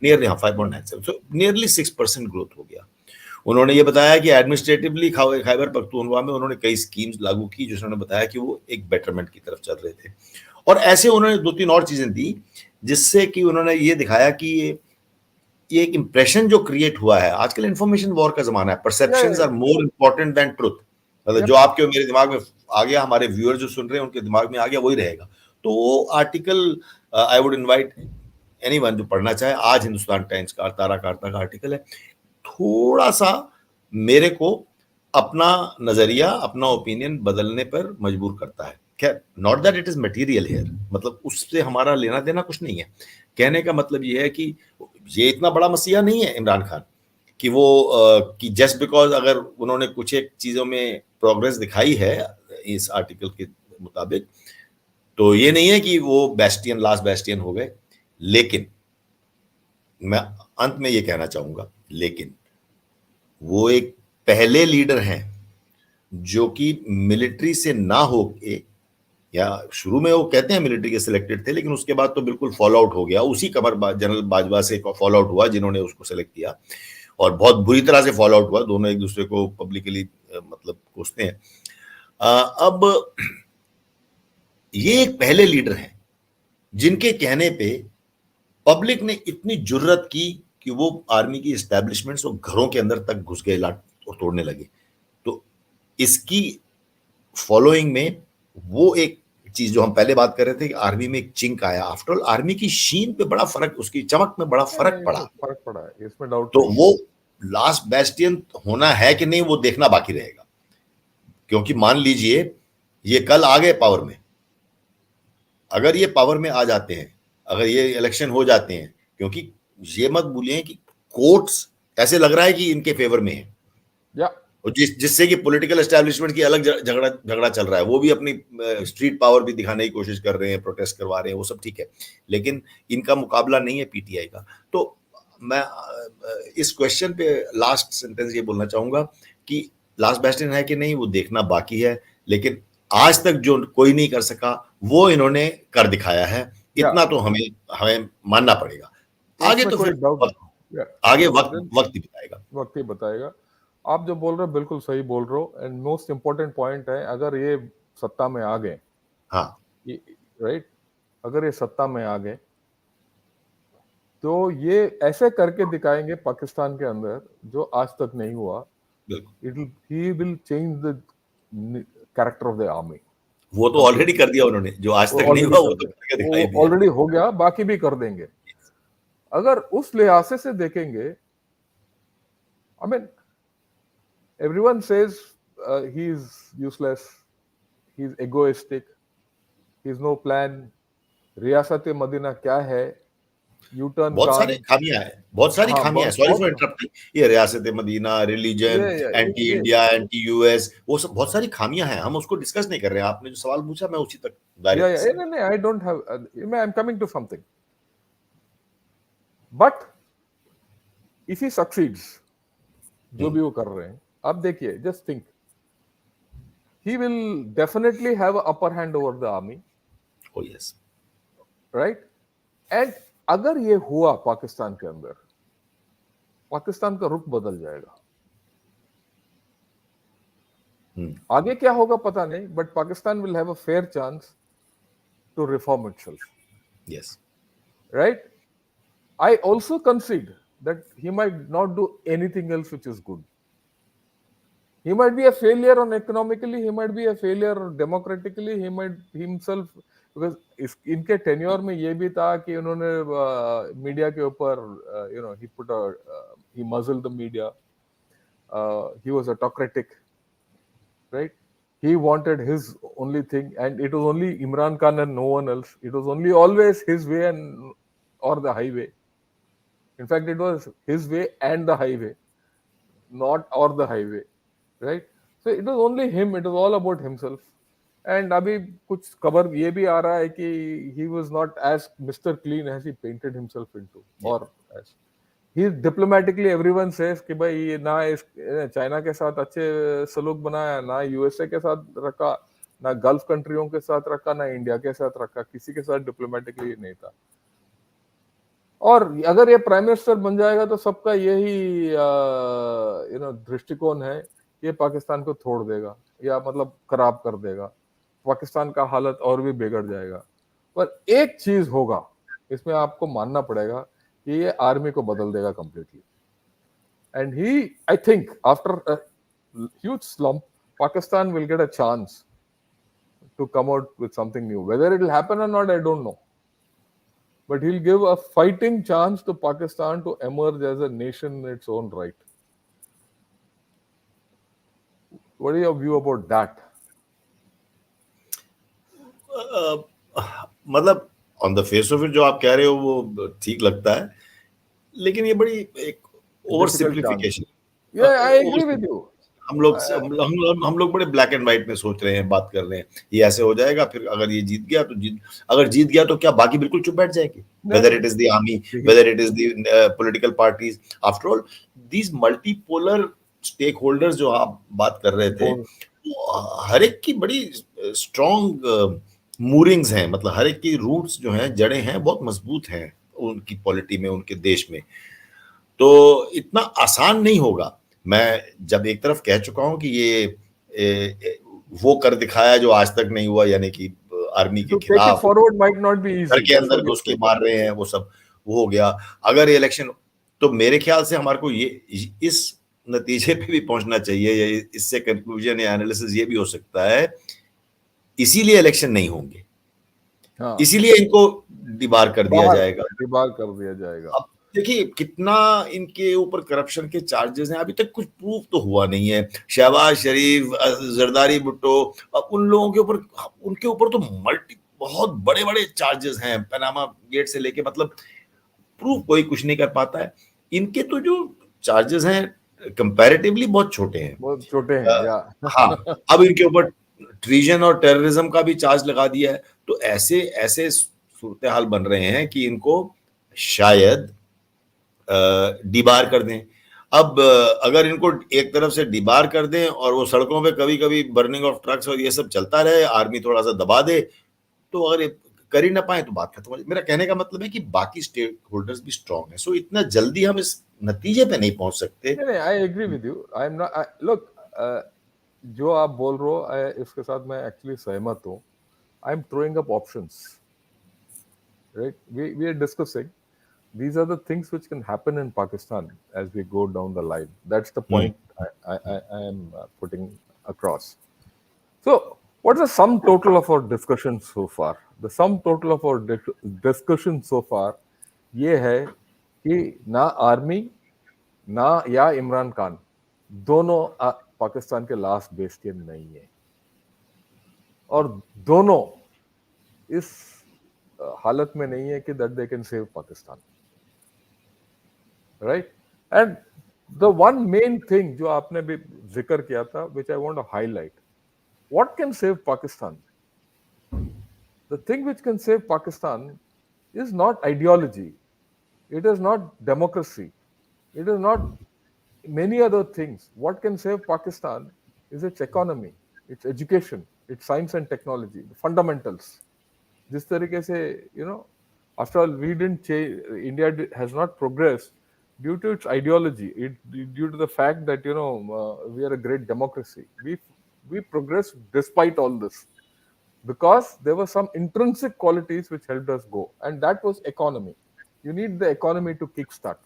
5.97, सो नियरली 6% ग्रोथ हो गया। उन्होंने ये बताया कि एडमिनिस्ट्रेटिवली खैबर पख्तूनख्वा में उन्होंने कई स्कीम्स लागू की, जिन्होंने बताया कि वो एक बेटरमेंट की तरफ चल रहे थे। और ऐसे उन्होंने 2-3 और चीजें दी, जिससे कि उन्होंने ये दिखाया कि ये एक इंप्रेशन जो क्रिएट हुआ है। आजकल इंफॉर्मेशन वॉर का जमाना है, perceptions are more important than truth. मतलब जो आपके मेरे दिमाग में आ गया, हमारे व्यूअर जो सुन रहे हैं उनके दिमाग में आ गया, वही रहेगा। तो वो article I would invite anyone जो पढ़ना चाहे, आज हिंदुस्तान टाइम्स का तारा कार्ता का आर्टिकल है, थोड़ा सा मेरे को अपना नजरिया, अपना ओपिनियन बदलने पर मजबूर करता है। खैर, not that it is material here, मतलब उससे हमारा लेना देना कुछ नहीं है। कहने का मतलब ये है कि ये इतना बड़ा मसीहा नहीं है इमरान खान कि वो कि जस्ट बिकॉज अगर उन्होंने कुछ एक चीजों में प्रोग्रेस दिखाई है इस आर्टिकल के मुताबिक, तो ये नहीं है कि वो लास्ट बैस्टियन हो गए। लेकिन मैं अंत में ये कहना चाहूंगा, लेकिन वो एक पहले लीडर हैं जो कि मिलिट्री से ना होके, या शुरू में वो कहते हैं मिलिट्री के सिलेक्टेड थे, लेकिन उसके बाद तो बिल्कुल फॉलो आउट हो गया। उसी जनरल बाजवा से फॉलो आउट हुआ जिन्होंने उसको सेलेक्ट किया, और बहुत बुरी तरह से फॉलो आउट हुआ। दोनों एक दूसरे को पब्लिकली मतलब कोसते हैं। अब ये एक पहले लीडर हैं जिनके कहने पे पब्लिक ने इतनी जुर्रत की कि वो आर्मी की एस्टैब्लिशमेंट्स और घरों के अंदर तक घुस गए, लाट और तोड़ने लगे। तो इसकी फॉलोइंग में वो एक चीज जो हम पहले बात कर रहे थे कि आर्मी में एक चिंक आया, आफ्टर ऑल आर्मी की शीन पे बड़ा फर्क, उसकी चमक में बड़ा फर्क पड़ा, फर्क पड़ा है, इसमें डाउट तो नहीं। वो लास्ट बेस्टियन होना है कि नहीं वो देखना बाकी रहेगा, क्योंकि मान लीजिए ये कल आ गए पावर में, अगर ये पावर में आ जाते हैं, अगर ये इलेक्शन हो जाते हैं, क्योंकि ये मत भूलिए कि कोर्ट्स ऐसे लग रहा है कि इनके फेवर में है, या और जिससे कि पॉलिटिकल एस्टेब्लिशमेंट की अलग झगड़ा झगड़ा चल रहा है, वो भी अपनी स्ट्रीट पावर भी दिखाने की कोशिश कर रहे हैं, प्रोटेस्ट करवा रहे हैं, वो सब ठीक है, लेकिन इनका मुकाबला नहीं है पीटीआई का। तो मैं इस क्वेश्चन पे लास्ट सेंटेंस ये बोलना चाहूंगा कि लास्ट बेस्टियन है कि नहीं वो देखना बाकी है, लेकिन आज तक जो कोई नहीं कर सका वो इन्होंने कर दिखाया है, इतना तो हमें हमें मानना पड़ेगा। आगे तो फिर आगे वक्त ही बताएगा, वक्त ही बताएगा। आप जो बोल रहे हो बिल्कुल सही बोल रहे हो, एंड मोस्ट इंपॉर्टेंट पॉइंट है, अगर ये सत्ता में आ गए, हाँ राइट, अगर ये सत्ता में आ गए तो ये ऐसे करके दिखाएंगे पाकिस्तान के अंदर जो आज तक नहीं हुआ। He will change the character of the army. वो तो ऑलरेडी कर दिया उन्होंने, जो आज तक नहीं हुआ वो तो करके दिखाई दिया, ऑलरेडी हो गया, बाकी भी कर देंगे। अगर उस लिहाज से देखेंगे, I mean everyone says he's useless, he's egoistic, he's no plan, रियासत मदीना क्या है, यू टर्न, बहुत सारी खामियां हैं, बहुत सारी खामियां हैं, सॉरी फॉर इंटरप्टिंग, ये रियासत मदीना, religion, anti India, anti US, वो सब बहुत सारी खामियां हैं, हम उसको डिस्कस नहीं कर रहे हैं। आपने जो सवाल पूछा मैं उसी तक डायरेक्ट, नहीं I don't have, I am coming to something, but if he succeeds, जो भी वो कर रहे हैं, अब देखिए, just think, he will definitely have an upper hand over the army. Oh yes. Right? And अगर ये हुआ पाकिस्तान के अंदर, पाकिस्तान का रुख बदल जाएगा। आगे क्या होगा पता नहीं, but Pakistan will have a fair chance to reform itself. Yes. Right? I also concede that he might not do anything else which is good. He might be a failure on economically, he might be a failure democratically, he might himself, because इनके tenure में ये भी था कि उन्होंने media के ऊपर, he muzzled the media, he was autocratic, right? He wanted his only thing, and it was only Imran Khan and no one else. It was only always his way and or the highway. In fact, it was his way and the highway, not or the highway. Right? So it was only him, it was all about himself. And अभी कुछ खबर ये भी आ रहा है कि he was not as Mr. Clean as he painted himself into, or as he diplomatically everyone says कि भाई ये ना इस चाइना के साथ अच्छे सलूक बनाया, ना यूएसए के साथ रखा, ना गल्फ कंट्रियों के साथ रखा, ना इंडिया के साथ रखा, किसी के साथ डिप्लोमेटिकली नहीं था। और अगर ये प्राइम मिनिस्टर बन जाएगा तो सबका यही दृष्टिकोण है, ये पाकिस्तान को तोड़ देगा या मतलब खराब कर देगा, पाकिस्तान का हालत और भी बिगड़ जाएगा। पर एक चीज होगा, इसमें आपको मानना पड़ेगा कि ये आर्मी को बदल देगा completely. And he, I think after a huge slump, Pakistan will get a chance to come out with something new. Whether it will happen or not, I don't know, but he'll give a fighting chance to Pakistan to emerge as a nation in its own right. What is your view about that? मतलब on the face of it जो आप कह रहे हो वो ठीक लगता है, लेकिन ये बड़ी एक over simplification. I agree with you. हम लोग बड़े ब्लैक एंड व्हाइट में सोच रहे हैं, बात कर रहे हैं, ये ऐसे हो जाएगा, फिर अगर ये जीत गया तो अगर जीत गया तो क्या बाकी बिल्कुल चुप बैठ जाएंगे? Whether it is the army, whether it is the political parties, after all these multipolar stakeholders जो आप बात कर रहे थे, हर एक की बड़ी स्ट्रॉन्ग मूरिंग्स हैं, मतलब हर एक की रूट्स जो हैं, जड़ें हैं, बहुत मजबूत हैं उनकी पॉलिटी में, उनके देश में। तो इतना आसान नहीं होगा। मैं जब एक तरफ कह चुका हूं कि ये वो कर दिखाया जो आज तक नहीं हुआ, यानी कि आर्मी के खिलाफ घर के अंदर घुस के मार रहे हैं, वो सब वो हो गया। अगर इलेक्शन, तो मेरे ख्याल से हमारे को ये इस नतीजे पे भी पहुंचना चाहिए, या इससे कंक्लूजन या एनालिसिस ये भी हो सकता है इसीलिए इलेक्शन नहीं होंगे, हाँ, इसीलिए इनको डिबार कर दिया जाएगा। डिबार कर दिया जाएगा। अब देखिए कितना इनके ऊपर करप्शन के चार्जेस हैं, अभी तक कुछ प्रूफ तो हुआ नहीं है। शहबाज शरीफ, जरदारी भुट्टो, अब उन लोगों के ऊपर, उनके ऊपर तो बहुत बड़े बड़े चार्जेस हैं, पनामा गेट से लेके, मतलब प्रूफ कोई कुछ नहीं कर पाता है। इनके तो जो चार्जेस हैं कंपैरेटिवली बहुत छोटे हैं, बहुत छोटे हैं या हाँ। अब इनके ऊपर ट्रीजन और टेररिज्म का भी चार्ज लगा दिया है, तो ऐसे ऐसे सूरत हाल बन रहे हैं कि इनको शायद डिबार कर दें। अब अगर इनको एक तरफ से डिबार कर दें और वो सड़कों पे कभी कभी बर्निंग ऑफ ट्रक्स और ये सब चलता रहे, आर्मी थोड़ा सा दबा दे, तो अगर कर ही ना पाए तो बात खत्म हो जाए। मेरा कहने का मतलब है कि बाकी स्टेक होल्डर्स भी स्ट्रांग है, सो इतना जल्दी हम इस नतीजे पे नहीं पहुंच सकते। I agree with you, I am not, look, जो आप बोल रहे हो इसके साथ मैं एक्चुअली सहमत हूँ। I am throwing up options, right? We are discussing these are the things which can happen in Pakistan as we go down the line. That's the point I am putting across. So, what is the sum total of our discussion so far? The sum total of our discussion so far ये है कि ना army ना या इमरान खान दोनों पाकिस्तान के last bastion नहीं है, और दोनों इस हालत में नहीं है कि that they can save Pakistan, right? And the one main thing जो आपने भी जिक्र किया था, which I want to highlight, what can save Pakistan? The thing which can save Pakistan is not ideology, it is not democracy, it is not many other things. What can save Pakistan is its economy, its education, its science and technology, the fundamentals. जिस तरीके से, after all, we didn't change, India has not progressed due to its ideology, due to the fact that, we are a great democracy. We progressed despite all this, because there were some intrinsic qualities which helped us go, and that was economy. You need the economy to kickstart.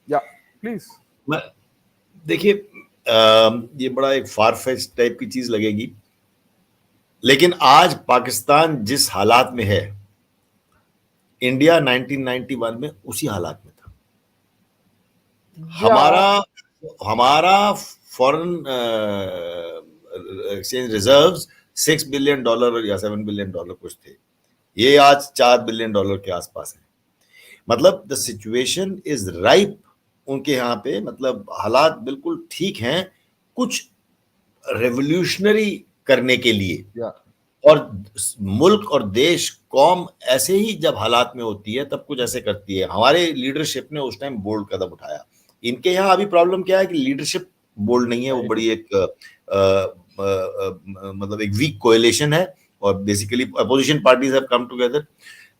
Yeah, please. देखिए, ये बड़ा एक farfetched type की चीज लगेगी, लेकिन आज पाकिस्तान जिस हालात में है, इंडिया 1991 में उसी हालात में था। हमारा फॉरेन एक्सचेंज रिजर्व्स $6 बिलियन या $7 बिलियन कुछ थे, ये आज $4 बिलियन के आसपास है। मतलब द सिचुएशन इज राइप उनके यहाँ पे, मतलब हालात बिल्कुल ठीक हैं कुछ रेवोल्यूशनरी करने के लिए। और मुल्क और देश, कौम ऐसे ही जब हालात में होती है तब कुछ ऐसे करती है। हमारे लीडरशिप ने उस टाइम बोल्ड कदम उठाया। इनके यहाँ अभी प्रॉब्लम क्या है कि लीडरशिप बोल्ड नहीं है, वो बड़ी एक मतलब एक वीक कोएलिशन है, और basically opposition parties have come together.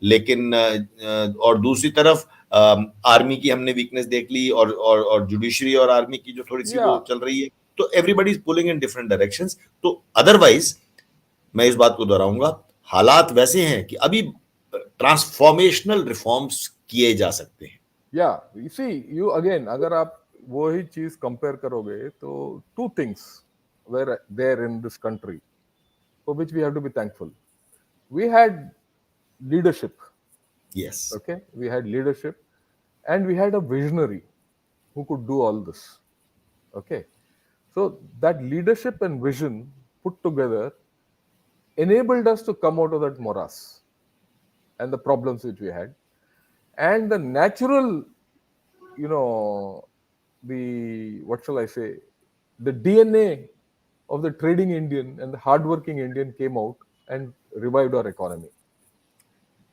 लेकिन और दूसरी तरफ आर्मी की हमने वीकनेस देख ली, और जुडिशरी और आर्मी की जो थोड़ी सी वो चल रही है, तो everybody is pulling in different directions. तो अदरवाइज मैं इस बात को दोहराऊंगा, हालात वैसे हैं कि अभी ट्रांसफॉर्मेशनल रिफॉर्म्स किए जा सकते हैं। यू सी, यू अगेन, अगर आप वो ही चीज कंपेयर करोगे तो two things were there in this country for which we have to be thankful. We had leadership. Yes. Okay, we had leadership, and we had a visionary who could do all this. Okay, so that leadership and vision put together enabled us to come out of that morass and the problems which we had, and the natural, the, what shall I say, the DNA of the trading Indian and the hardworking Indian came out and revived our economy.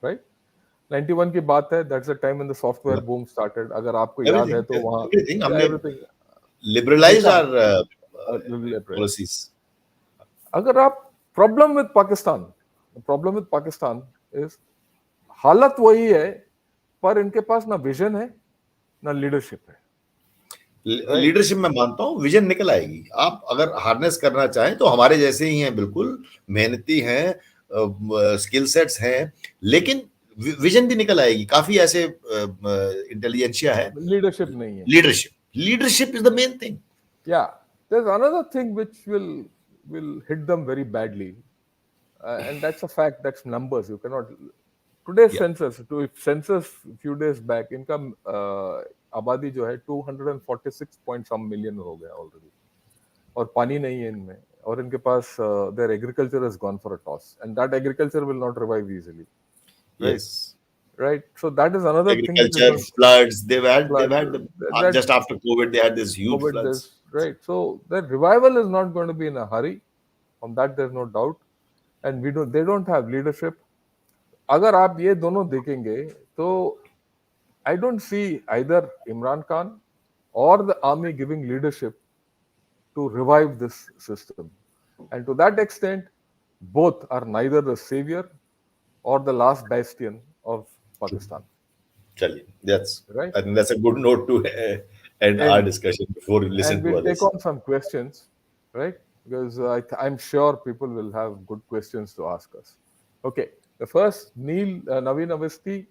Right? 91 की बात है, that's the time when the software boom started. अगर आपको याद है तो वहाँ everything liberalized our policies. अगर आप problem with Pakistan is हालत वही है, पर इनके पास ना विजन है ना लीडरशिप है। लीडरशिप मैं मानता हूँ विजन निकल आएगी। आप अगर हार्नेस करना चाहें तो हमारे जैसे ही हैं, बिल्कुल मेहनती हैं, स्किल सेट्स हैं, लेकिन विजन भी निकल आएगी। काफी ऐसे इंटेलिजेंशिया है, लीडरशिप नहीं है। Leadership Leadership is the main thing. Yeah, there's another thing which will hit them very badly, and that's a fact. That's numbers. You cannot. Today's Yeah. census, to if census few days back, इनका आबादी जो है 246 point some million हो गया already, और पानी नहीं है इनमें, और इनके पास their agriculture has gone for a toss, and that agriculture will not revive easily, right? Yes. Right. So that is another thing which is Agriculture, going floods. flood. They've had That just after COVID they had this huge COVID floods. this, right. So the revival is not going to be in a hurry. On that there's no doubt. And they don't have leadership. अगर आप ये दोनों देखेंगे तो I don't see either Imran Khan or the army giving leadership to revive this system. And to that extent, both are neither the savior or the last bastion of Pakistan. I Right? think that's a good note to end our And discussion before we listen and to we'll take others. on some questions, right? Because I'm sure people will have good questions to ask us. Okay, the first, Naveen Avesti,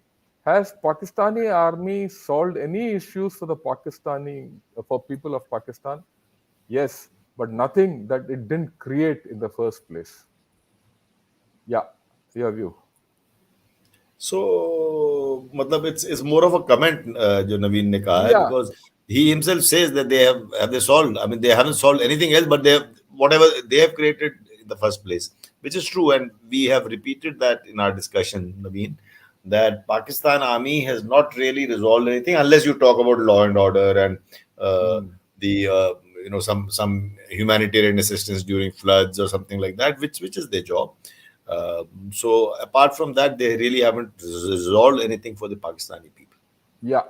has Pakistani army solved any issues for the for people of Pakistan? Yes, but nothing that it didn't create in the first place. Yeah, your view. So, matlab it's more of a comment जो नवीन ने कहा है, Yeah, because he himself says that have they solved. I mean, they haven't solved anything else, but they have whatever they have created in the first place, which is true, and we have repeated that in our discussion, Naveen, that Pakistan Army has not really resolved anything unless you talk about law and order and the some humanitarian assistance during floods or something like that, which is their job. So apart from that, they really haven't resolved anything for the Pakistani people. yeah.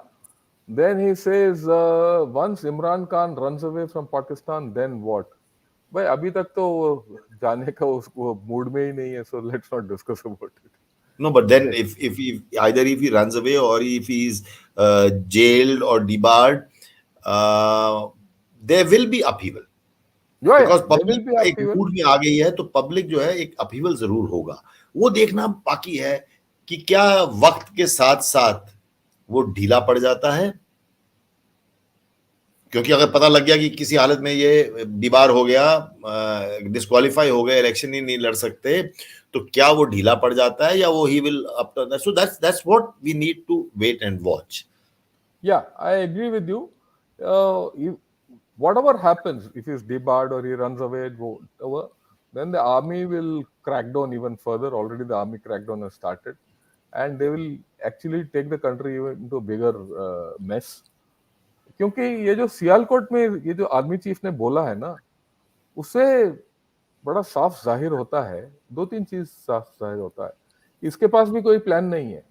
Then he says, once Imran Khan runs away from Pakistan, then what? भाई अभी तक तो जाने का वो mood में ही नहीं है, so let's not discuss about it. No, but then if either if he runs away or if he's jailed or debarred, there will be upheaval. Yeah, Because there public will be एक upheaval. Mood में आ गई है, तो public जो है एक upheaval जरूर होगा. वो देखना बाकी है कि क्या वक्त के साथ साथ वो ढीला पड़ जाता है, क्योंकि अगर पता लग गया कि किसी हालत में ये डिबार हो गया, डिस्क्वालीफाई हो गया, इलेक्शन ही नहीं लड़ सकते, तो क्या वो ढीला पड़ जाता है या वो he will up to that. So that's what we need to wait and watch. Yeah, I agree with you. Whatever happens, if he's debarred or he runs away, whatever, then the army will crack down even further. Already the army crackdown has started, and they will actually take the country even into a bigger mess. क्योंकि ये जो सियालकोट में ये जो army chief ने बोला है ना, उससे बड़ा साफ जाहिर होता है, दो तीन चीज साफ जाहिर होता है. इसके पास भी कोई प्लान नहीं है.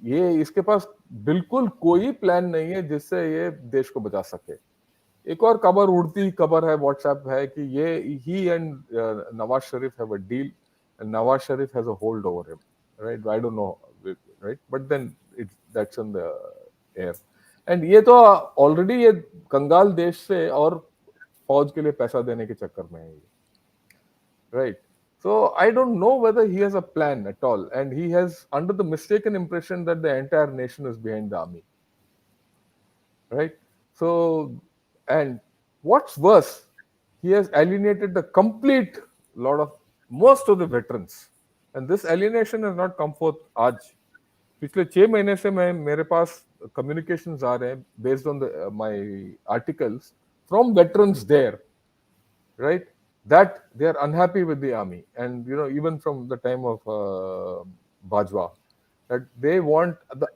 ये इसके पास बिल्कुल कोई प्लान नहीं है जिससे ये देश को बचा सके. एक और खबर उड़ती खबर है, व्हाट्सएप है, कि ये ही and Nawaz Sharif have a deal and Nawaz Sharif has a hold over him, right? I don't know, right? But then that's in the air. एंड ये तो ऑलरेडी ये कंगाल देश से और फौज के लिए पैसा देने के चक्कर में है, right? So I don't know whether he has a plan at all, and he has under the mistaken impression that the entire nation is behind the army, right? So, and what's worse, he has alienated the complete most of the veterans, and this alienation has not come forth आज. पिछले 6 महीने से मेरे पास communications आ रहे हैं based on my articles from veterans there, right? That they are unhappy with the army, and even from the time of Bajwa, that they want the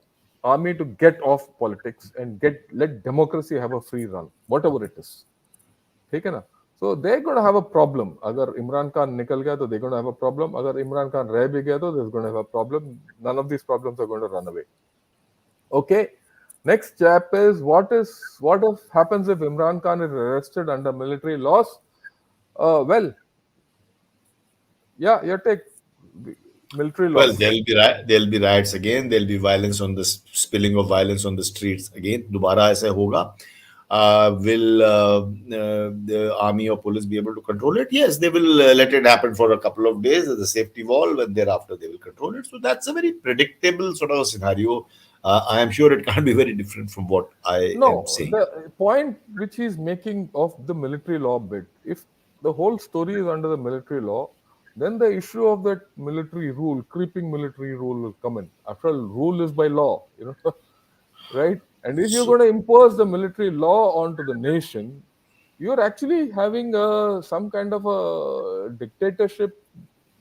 army to get off politics and let democracy have a free run, whatever it is. ठीक है ना? So they're going to have a problem. अगर इमरान खान निकल गया तो they're going to have a problem. अगर इमरान खान रह भी गया तो they're going to have a problem. None of these problems are going to run away. Okay. Next chap is what if happens if Imran Khan is arrested under military laws? Well, yeah, your take. Military laws. Well, there'll be riots again. There'll be violence on the spilling of violence on the streets again. दोबारा ऐसे होगा. Will the army or police be able to control it? Yes, they will let it happen for a couple of days as a safety wall, and thereafter they will control it. So that's a very predictable sort of scenario I am sure it can't be very different from what I am No, saying. the point which he's making of the military law bit, if the whole story is under the military law, then the issue of that military rule, creeping military rule, will come in. After all, rule is by law, right? And if you're So, going to impose the military law onto the nation, you're actually having some kind of a dictatorship,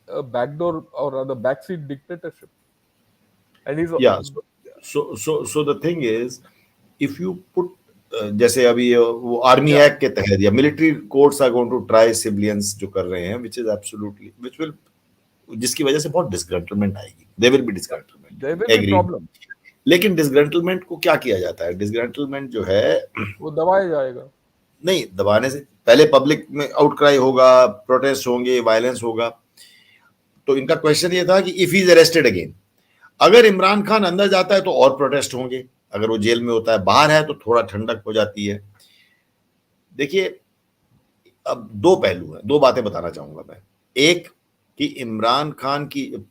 a backdoor or rather backseat dictatorship. And he's yeah, so the thing is, if you put जैसे अभी वो army yeah, act के तहत या military courts are going to try civilians जो कर रहे हैं, which is absolutely which will, जिसकी वजह से बहुत डिसग्रंटलमेंट आएगी, they will be yeah, disgruntlement, there will be agree. problem. लेकिन डिसग्रंटलमेंट को क्या किया जाता है, डिसग्रंटलमेंट जो है, वो दबाया जाएगा। नहीं दबाने से पहले पब्लिक में आउटक्राई होगा, प्रोटेस्ट होंगे, वायलेंस होगा। तो इनका क्वेश्चन ये था कि if he is arrested again, अगर इमरान खान अंदर जाता है तो और प्रोटेस्ट होंगे, अगर वो जेल में होता है, बाहर है तो थोड़ा ठंडक हो जाती है। देखिए, अब दो पहलू हैं, दो बातें बताना चाहूंगा मैं। एक कि इमरान खान की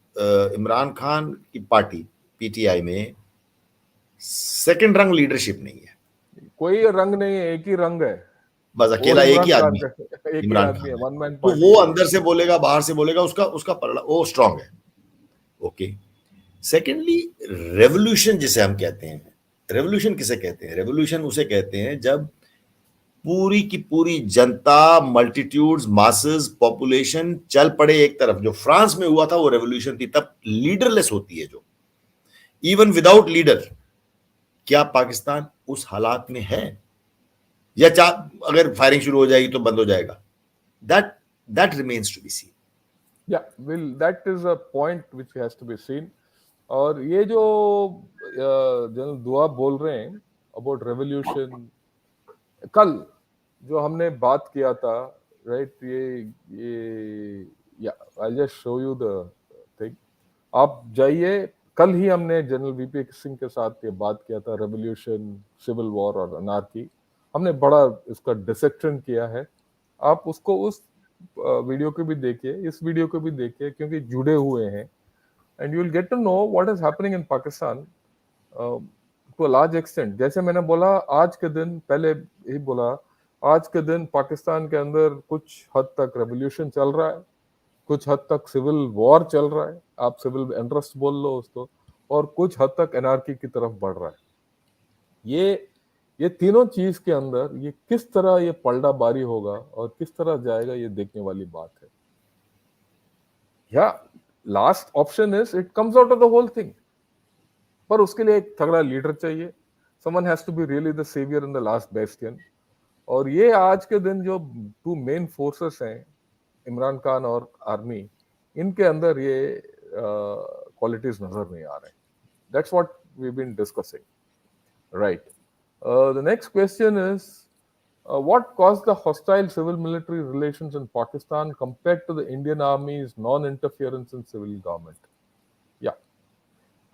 पार्टी पीटीआई में सेकंड रंग लीडरशिप नहीं है, कोई रंग नहीं है, एक ही रंग है, बस वो अकेला एक इमरान ही खान आदमी, का एक ही इमरान आदमी है, खान है। वन मैन तो पार्टी वो है। अंदर से बोलेगा, बाहर से बोलेगा, उसका उसका वो स्ट्रांग है। ओके। सेकेंडली, रेवोल्यूशन जिसे हम कहते हैं, रेवोल्यूशन किसे कहते हैं? रेवोल्यूशन उसे कहते हैं जब पूरी की पूरी जनता, मल्टीट्यूड्स, मासेस, पॉपुलेशन चल पड़े एक तरफ। जो फ्रांस में हुआ था वो रेवोल्यूशन थी, तब लीडरलेस होती है जो, इवन विदाउट लीडर। क्या पाकिस्तान उस हालात में है? या अगर फायरिंग शुरू हो जाएगी तो बंद हो जाएगा? That that remains to be seen. या will that is a point which has to be seen. और ये जो जनरल दुआ बोल रहे हैं अबाउट रेवोल्यूशन, कल जो हमने बात किया था, राइट, ये या I just show you the thing, आप जाइए। कल ही हमने जनरल वीपी सिंह के साथ ये बात किया था, रेवोल्यूशन, सिविल वॉर और अनार्की। हमने बड़ा इसका डिसेक्शन किया है। आप उसको उस वीडियो को भी देखिए, इस वीडियो को भी देखिए, क्योंकि जुड़े हुए हैं, and you will get to know what is happening in Pakistan to a large extent. जैसे मैंने बोला, आज के दिन, पहले ही बोला, आज के दिन पाकिस्तान के अंदर कुछ हद तक रेवोल्यूशन चल रहा है, कुछ हद तक सिविल वॉर चल रहा है, आप सिविल अनरेस्ट बोल लो उसको, और कुछ हद तक एनार्की की तरफ बढ़ रहा है। ये तीनों चीज के अंदर ये किस तरह ये पलड़ा बारी होगा और किस तरह जाएगा, ये देखने वाली बात है। या last option is it comes out of the whole thing, पर उसके लिए एक तगड़ा लीडर चाहिए। Someone has to be really the saviour in the last bastion. और ये आज के दिन जो टू मेन फोर्सेस हैं, इमरान खान और आर्मी, इनके अंदर ये क्वालिटीज नजर नहीं आ रहे। That's what we been discussing, right. The next question is what caused the hostile civil military relations in Pakistan compared to the Indian Army's non-interference in civil government? Yeah,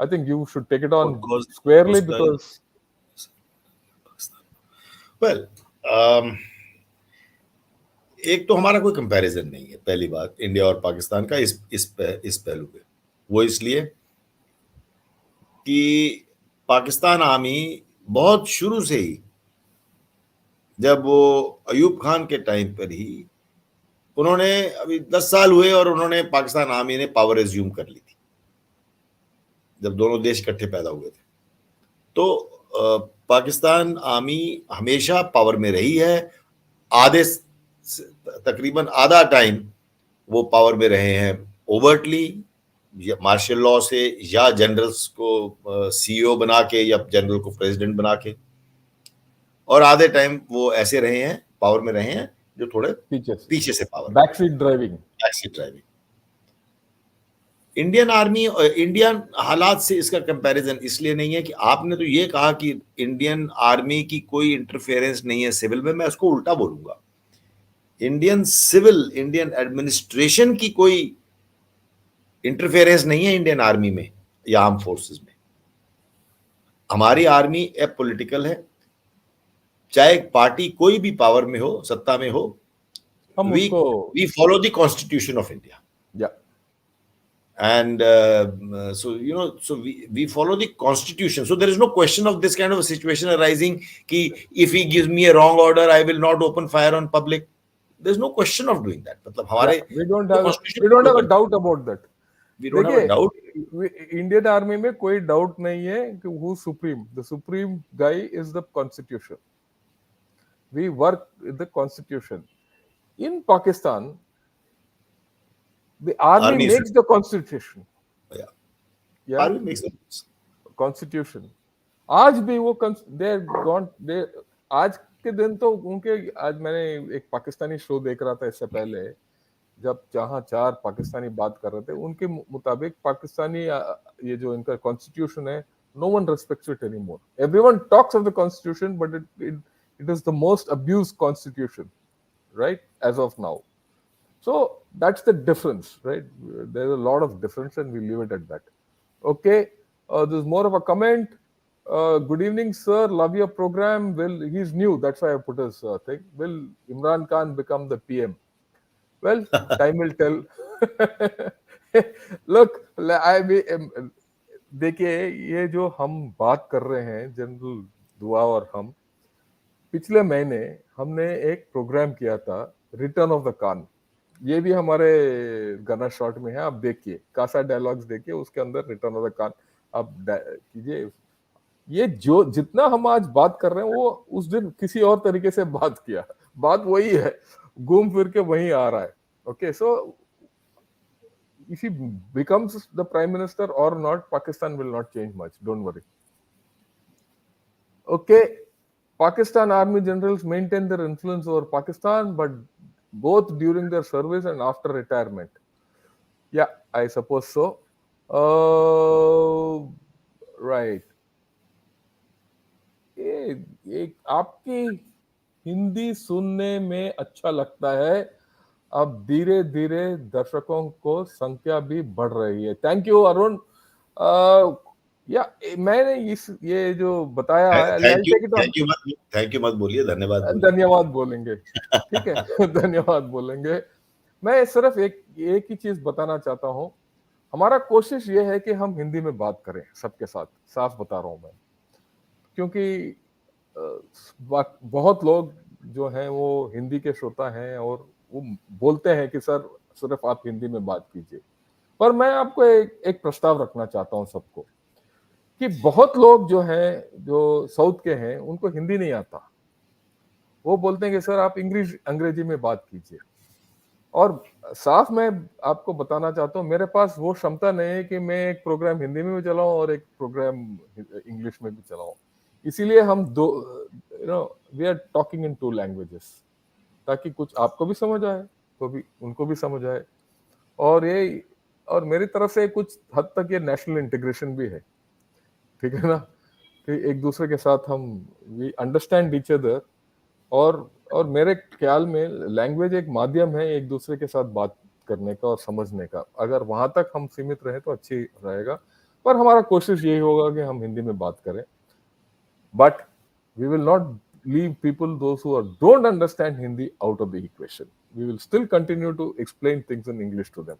I think you should take it on squarely because well, एक तो हमारा कोई comparison नहीं है, पहली बात, India और पाकिस्तान का इस पहलू पे। वो इसलिए कि पाकिस्तान आर्मी बहुत शुरू से ही, जब वो अयूब खान के टाइम पर ही, उन्होंने, अभी 10 साल हुए और उन्होंने, पाकिस्तान आर्मी ने पावर एज्यूम कर ली थी, जब दोनों देश इकट्ठे पैदा हुए थे। तो पाकिस्तान आर्मी हमेशा पावर में रही है। तकरीबन आधा टाइम वो पावर में रहे हैं ओवर्टली, मार्शल लॉ से, या जनरल्स को सीईओ बना के, या जनरल को प्रेसिडेंट बना के, और आधे टाइम वो ऐसे रहे हैं, पावर में रहे हैं, जो थोड़े पीछे से power, backseat driving. Indian army और इंडियन हालात से इसका कंपैरिजन इसलिए नहीं है कि आपने तो ये कहा कि इंडियन आर्मी की कोई इंटरफेरेंस नहीं है सिविल में। मैं उसको उल्टा बोलूंगा, इंडियन एडमिनिस्ट्रेशन की कोई इंटरफेरेंस नहीं है इंडियन आर्मी में या आर्म फोर्सेस में। हमारी आर्मी एपॉलिटिकल है, चाहे पार्टी कोई भी पावर में हो, सत्ता में हो, we follow the constitution of India. And so so we follow the constitution. So there is no question of this kind of a situation arising ki if he gives me a wrong order, I will not open fire on public. There's no question of doing that. मतलब Yeah, हमारे we don't तो have constitution follow a करते doubt about that. हैं. We don't have a देखिए, doubt. Indian army में कोई doubt नहीं है कि who supreme, the supreme guy is the constitution. We work with the constitution. In Pakistan the army Army is makes the constitution. yeah. या Army makes the rules. Constitution. आज भी वो दे आज के दिन तो उनके, आज मैंने एक पाकिस्तानी शो देख रहा था इससे पहले, जब जहां 4 पाकिस्तानी बात कर रहे थे, उनके मुताबिक पाकिस्तानी ये जो इनका कॉन्स्टिट्यूशन है, no one respects it anymore. Everyone talks of the constitution, but it is the most abused constitution, right, as of now. So that's the difference, right? There's a lot of difference, and we leave it at that. Okay, there's more of a comment. Good evening, sir. Love your program. He's new, that's why I put his thing. Will Imran Khan become the PM? Well, time will tell. Look, देखिए, ये जो हम बात कर रहे हैं, general दुआ और हम, पिछले महीने हमने एक प्रोग्राम किया था, रिटर्न ऑफ द कान. ये भी हमारे गना शॉट में है, आप देखिए, कासा डायलॉग्स देखिए, उसके अंदर रिटर्न ऑफ द कान आप कीजिए. ये जो जितना हम आज बात कर रहे हैं, वो उस दिन किसी और तरीके से बात किया. बात वही है, घूम फिर के वही आ रहा है. Okay, so if he becomes the prime minister or not, Pakistan will not change much, don't worry. Okay, Pakistan army generals maintain their influence over Pakistan, but both during their service and after retirement. Yeah, I suppose so. Right. ये आपकी हिंदी सुनने में अच्छा लगता है. अब धीरे धीरे दर्शकों को संख्या भी बढ़ रही है. Thank you Arun. या मैंने ये जो बताया है, थैंक यू मत बोलिए, धन्यवाद बोलेंगे. ठीक है. धन्यवाद बोलेंगे. मैं सिर्फ एक ही चीज बताना चाहता हूँ. हमारा कोशिश ये है कि हम हिंदी में बात करें सबके साथ, साफ बता रहा हूँ मैं, क्योंकि बहुत लोग जो हैं वो हिंदी के श्रोता हैं और वो बोलते हैं कि सर सिर्फ आप हिंदी में बात कीजिए. पर मैं आपको एक प्रस्ताव रखना चाहता हूं सबको, कि बहुत लोग जो हैं, जो साउथ के हैं, उनको हिंदी नहीं आता. वो बोलते हैं कि सर आप अंग्रेजी में बात कीजिए. और साफ मैं आपको बताना चाहता हूँ, मेरे पास वो क्षमता नहीं है कि मैं एक प्रोग्राम हिंदी में भी चलाऊं और एक प्रोग्राम इंग्लिश में भी चलाऊं. इसीलिए हम we are talking in 2 languages, ताकि कुछ आपको भी समझ आए, तो भी उनको भी समझ आए. और मेरी तरफ से कुछ हद तक ये नेशनल इंटीग्रेशन भी है. ठीक है ना, कि एक दूसरे के साथ हम वी अंडरस्टैंड ईच अदर. और मेरे ख्याल में लैंग्वेज एक माध्यम है एक दूसरे के साथ बात करने का और समझने का. अगर वहां तक हम सीमित रहे तो अच्छी रहेगा. पर हमारा कोशिश यही होगा कि हम हिंदी में बात करें. But we will not leave people, those who don't understand Hindi, out of the equation. We will still continue to explain things in English to them.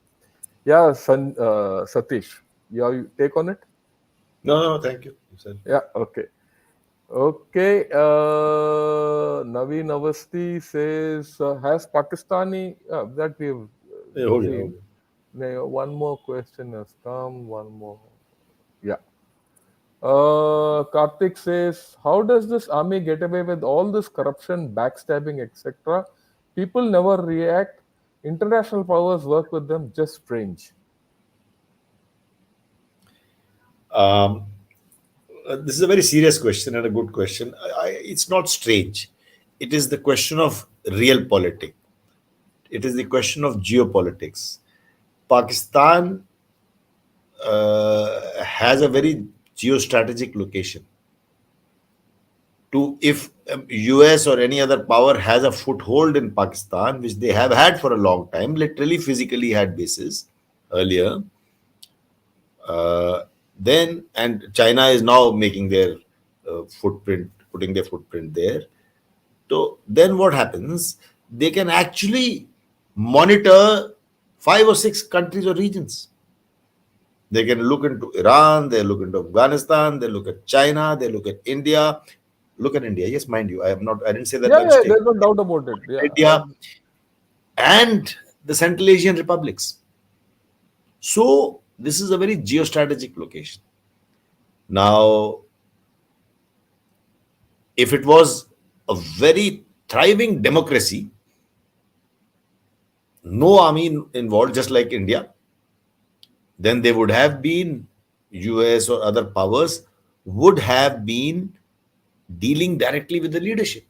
Yeah, Satish, you take on it? No, thank you. Yeah, okay. Okay, Naveen Avasti says, has Pakistani, that we've seen. One more question has come, one more. Yeah. Karthik says, how does this army get away with all this corruption, backstabbing, etc.? People never react. International powers work with them. Just strange. This is a very serious question and a good question. It's not strange. It is the question of real politics. It is the question of geopolitics. Pakistan has a very geostrategic location. If US or any other power has a foothold in Pakistan, which they have had for a long time, literally physically had bases earlier, then, and China is now making their footprint, putting their footprint there. So then what happens? They can actually monitor 5 or 6 countries or regions. They can look into Iran, they look into Afghanistan, they look at China, they look at India. Look at India. Yes, mind you, I didn't say that by Yeah, mistake. there's no doubt about it. Yeah, India and the Central Asian republics. So this is a very geostrategic location. Now, if it was a very thriving democracy, no army involved, just like India, then they would have been, US or other powers would have been dealing directly with the leadership.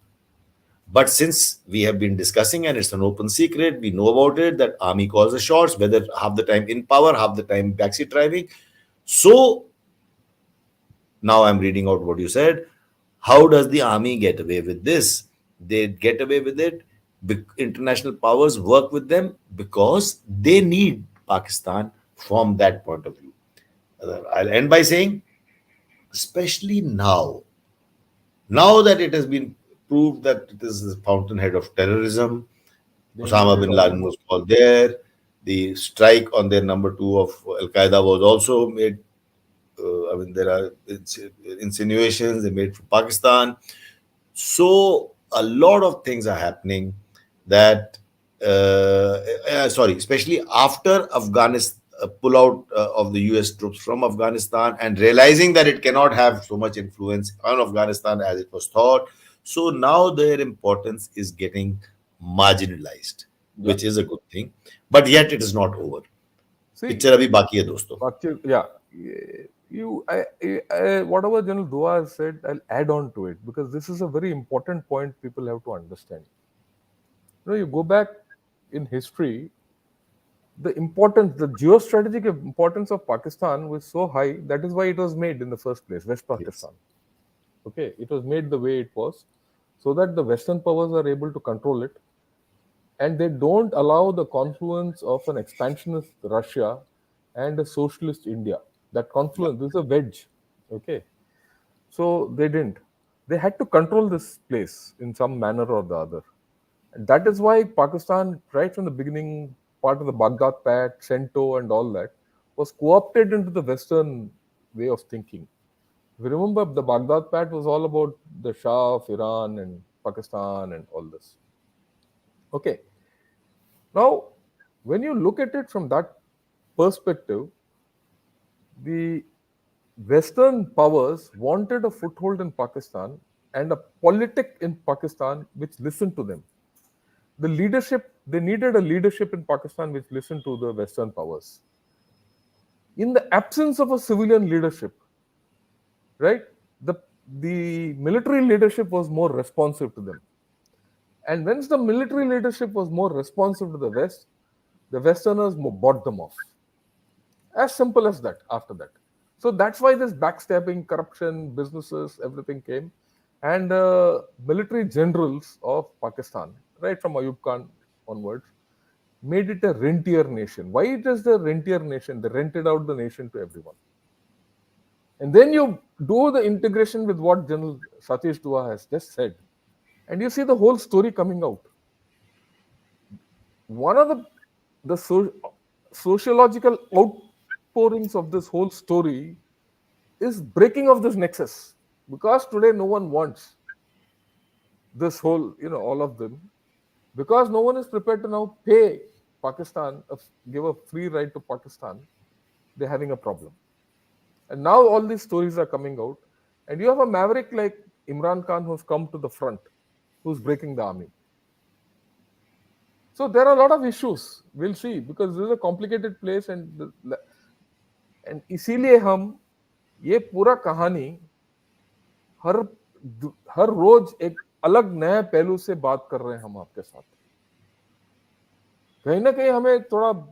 But since we have been discussing and it's an open secret, we know about it that army calls the shots, whether half the time in power, half the time backseat driving. So now I'm reading out what you said. How does the army get away with this? They get away with it. International powers work with them because they need Pakistan from that point of view. I'll end by saying, especially now that it has been proved that it is the fountainhead of terrorism, they Osama invaded bin all Laden over. was called there. The strike on their number two of Al Qaeda was also made. I mean, there are insinuations they made from Pakistan. So a lot of things are happening that, sorry, especially after Afghanistan pull out of the US troops from Afghanistan and realizing that it cannot have so much influence on Afghanistan as it was thought. So now their importance is getting marginalized, Yeah. which is a good thing. But yet it is not over. See, picture अभी बाकी है दोस्तों. yeah, whatever General Dua has said, I'll add on to it because this is a very important point people have to understand. You go back in history, the importance, the geostrategic importance of Pakistan was so high. That is why it was made in the first place, West Yes. Pakistan. Okay, it was made the way it was, so that the Western powers are able to control it, and they don't allow the confluence of an expansionist Russia and a socialist India. That Yeah. confluence, this is a wedge. Okay, so they didn't. They had to control this place in some manner or the other. And that is why Pakistan, right from the beginning, part of the Baghdad Pact, CENTO, and all that, was co opted into the Western way of thinking. If you remember, the Baghdad Pact was all about the Shah of Iran and Pakistan and all this. Okay. Now, when you look at it from that perspective, the Western powers wanted a foothold in Pakistan and a politic in Pakistan which listened to them. The leadership, they needed a leadership in Pakistan which listened to the Western powers. In the absence of a civilian leadership, right, the military leadership was more responsive to them. And once the military leadership was more responsive to the West, the Westerners bought them off. As simple as that after that. So that's why this backstabbing, corruption, businesses, everything came. And military generals of Pakistan, right from Ayub Khan onwards, made it a rentier nation. Why it is the rentier nation? They rented out the nation to everyone. And then you do the integration with what General Satish Dua has just said. And you see the whole story coming out. One of the sociological outpourings of this whole story is breaking of this nexus, because today no one wants this whole, all of them, because no one is prepared to now pay Pakistan, give a free ride to Pakistan. They're having a problem, and now all these stories are coming out, and you have a maverick like Imran Khan who's come to the front, who's breaking the army. So there are a lot of issues. We'll see, because this is a complicated place, and इसीलिए हम ये पूरा कहानी हर हर रोज एक अलग नए पहलू से बात कर रहे हैं हम आपके साथ. कहीं ना कहीं हमें थोड़ा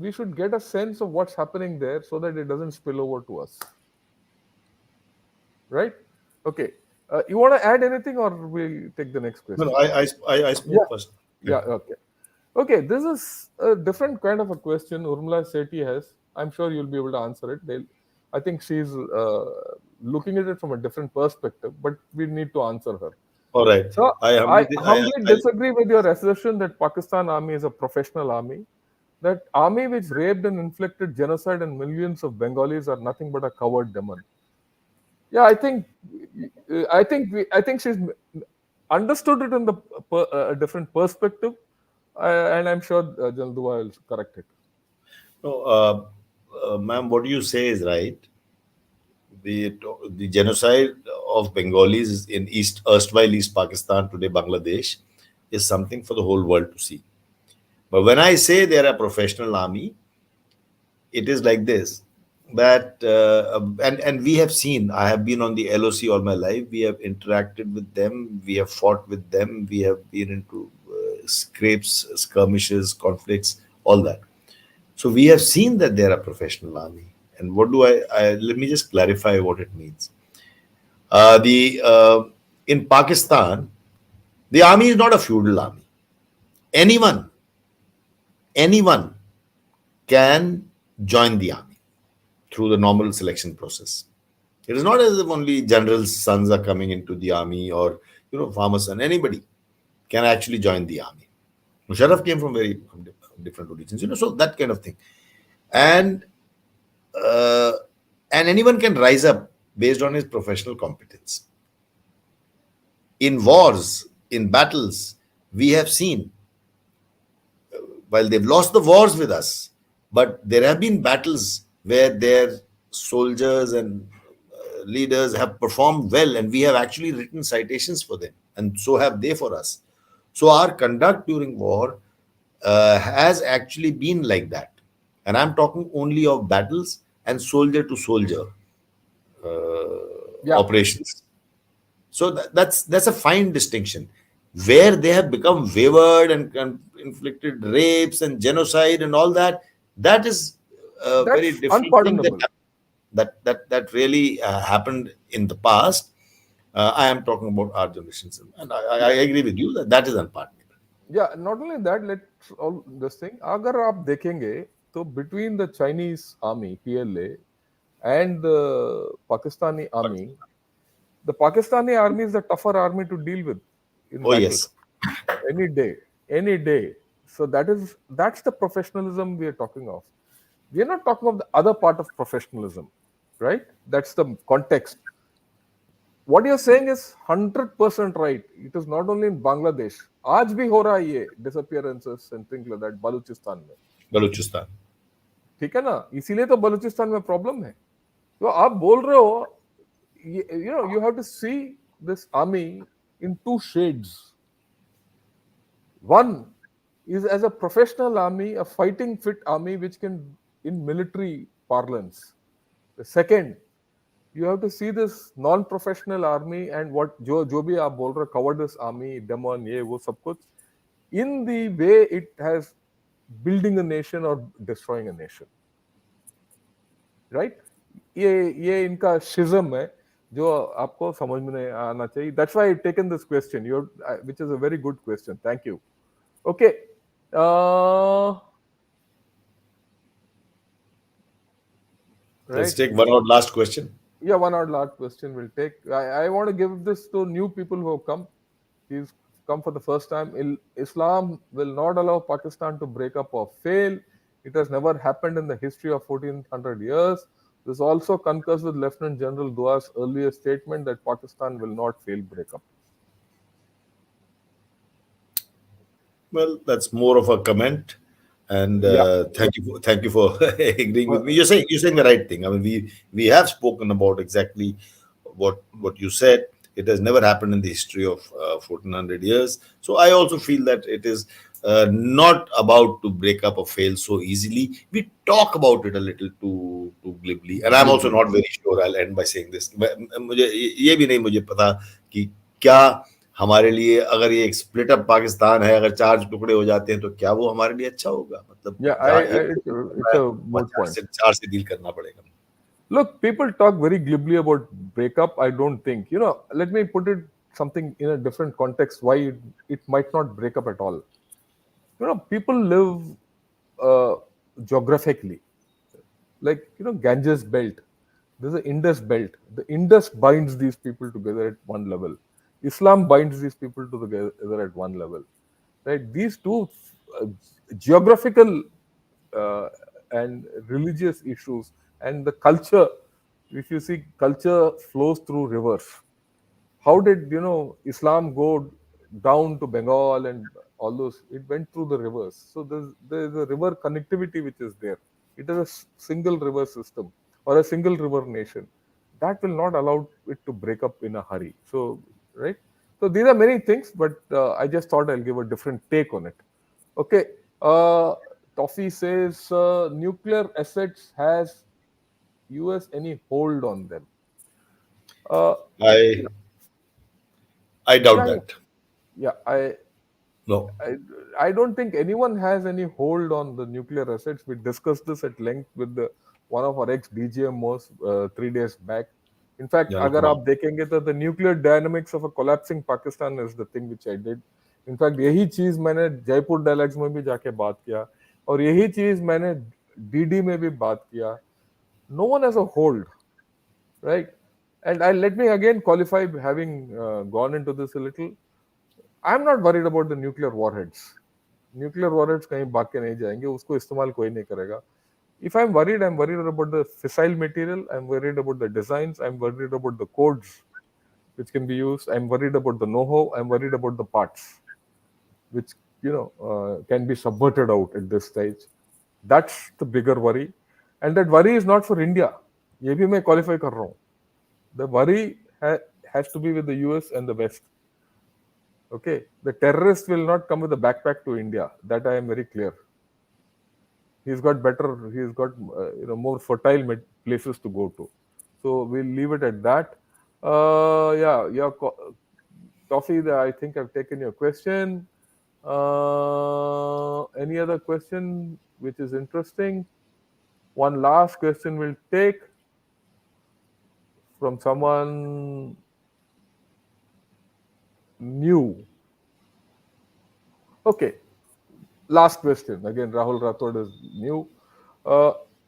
we should get a sense of what's happening there so that it doesn't spill over to us. Right? Okay. You want to add anything, or we'll take the next question? No, I spoke first. Yeah. Okay. Okay. This is a different kind of a question Urmila Sethi has. I'm sure you'll be able to answer it. I think she's looking at it from a different perspective, but we need to answer her. All right. So I humbly disagree with your assertion that Pakistan army is a professional army. that army which raped and inflicted genocide and millions of Bengalis are nothing but a coward demon. Yeah, I think she's understood it in a different perspective, and I'm sure General Dua will correct it. No, ma'am, what you say is right. The the genocide of Bengalis in erstwhile East Pakistan, today Bangladesh, is something for the whole world to see. But when I say they're a professional army, it is like this, that and we have seen. I have been on the LOC all my life. We have interacted with them. We have fought with them. We have been into scrapes, skirmishes, conflicts, all that. So we have seen that they're a professional army. And what do I let me just clarify what it means. The In Pakistan, the army is not a feudal army. Anyone, anyone can join the army through the normal selection process. It is not as if only generals' sons are coming into the army, or farmers' son. Anybody can actually join the army. Musharraf came from very different origins, so that kind of thing. And uh, and anyone can rise up based on his professional competence. In wars, in battles, we have seen, while they've lost the wars with us, but there have been battles where their soldiers and leaders have performed well, and we have actually written citations for them, and so have they for us. So our conduct during war has actually been like that. And I'm talking only of battles and soldier to soldier Yeah, operations. So that's a fine distinction. Where they have become wayward and inflicted rapes and genocide and all that, that is a very that's different thing unpardonable. that really happened in the past. I am talking about our generations, and I agree with you that that is unpardonable. Yeah, not only that, let's all this thing. अगर आप देखेंगे तो between the Chinese army PLA and the Pakistani army, the Pakistani army is the tougher army to deal with in Oh battle yes, any day, any day. So that's the professionalism we are talking of. We are not talking of the other part of professionalism, right? That's the context. What you're saying is 100% right. It is not only in Bangladesh. आज भी हो रहा है ये disappearances and things like that Balochistan में. Balochistan. ठीक है ना, इसीलिए तो बलूचिस्तान में प्रॉब्लम है. तो आप बोल रहे हो, you have to see this army in two shades. One is as a professional army, a fighting fit army which can, in military parlance. The second, you have to see this non-professional army and what जो भी आप बोल रहे cowardice army, demon, ये वो सब कुछ, in the way it has building a nation or destroying a nation, right? ये इनका schism है जो आपको समझ में आना चाहिए. That's why I've taken this question, which is a very good question. Thank you. Okay. Let's Right. take one out last question. Yeah, one or last question we'll take. I want to give this to new people who have come. He's come for the first time. Islam will not allow Pakistan to break up or fail. It has never happened in the history of 1400 years. This also concurs with Lieutenant General Dua's earlier statement that Pakistan will not fail breakup. Well, that's more of a comment, and Yeah. thank you for agreeing with me. You're saying the right thing. I mean, we have spoken about exactly what you said. It has never happened in the history of 1400 years. So I also feel that it is not about to break up or fail so easily. We talk about it a little too glibly, and I'm also not very sure. I'll end by saying this. मुझे ये भी नहीं मुझे पता कि क्या हमारे लिए, अगर ये एक स्प्लिट अप पाकिस्तान है, अगर चार टुकड़े हो जाते हैं तो क्या वो हमारे लिए अच्छा होगा? मतलब Yeah, जहाँ it's a moot point. चार से डील करना पड़ेगा. Look, people talk very glibly about breakup. I don't think. Let me put it something in a different context why it might not break up at all. People live geographically. Like, Ganges belt. There's an Indus belt. The Indus binds these people together at one level. Islam binds these people together at one level. Right? These two geographical and religious issues and the culture. If you see, culture flows through rivers. How did Islam go down to Bengal and all those? It went through the rivers. So there's a river connectivity which is there. It is a single river system or a single river nation. That will not allow it to break up in a hurry. So right. So these are many things, but I just thought I'll give a different take on it. Okay. Toffee says nuclear assets has US any hold on them? Uh, I I doubt yeah, that. yeah. I No. I, I don't think anyone has any hold on the nuclear assets. We discussed this at length with one of our ex DGMOs 3 days back. In fact, Yeah, no, अगर come on. आप देखेंगे तो the nuclear dynamics of a collapsing Pakistan is the thing which I did. In fact, यही चीज मैंने Jaipur dialogues में भी जाके बात किया और यही चीज मैंने डीडी में भी बात किया. No one has a hold, right? And let me again qualify, having gone into this a little. I'm not worried about the nuclear warheads. Nuclear warheads कहीं भाग के नहीं जाएंगे, उसको इस्तेमाल कोई नहीं करेगा. If I'm worried about the fissile material, I'm worried about the designs, I'm worried about the codes which can be used, I'm worried about the know-how, I'm worried about the parts which can be subverted out at this stage. That's the bigger worry, and that worry is not for India. ये भी मैं qualify कर रहा हूँ. The worry has to be with the US and the West. Okay, the terrorist will not come with a backpack to India. That I am very clear. He's got more fertile places to go to. So we'll leave it at that. Yeah, Toffee, I think I've taken your question. Any other question which is interesting? One last question we'll take from someone new. Okay. Last question. Again, Rahul Rathod is new.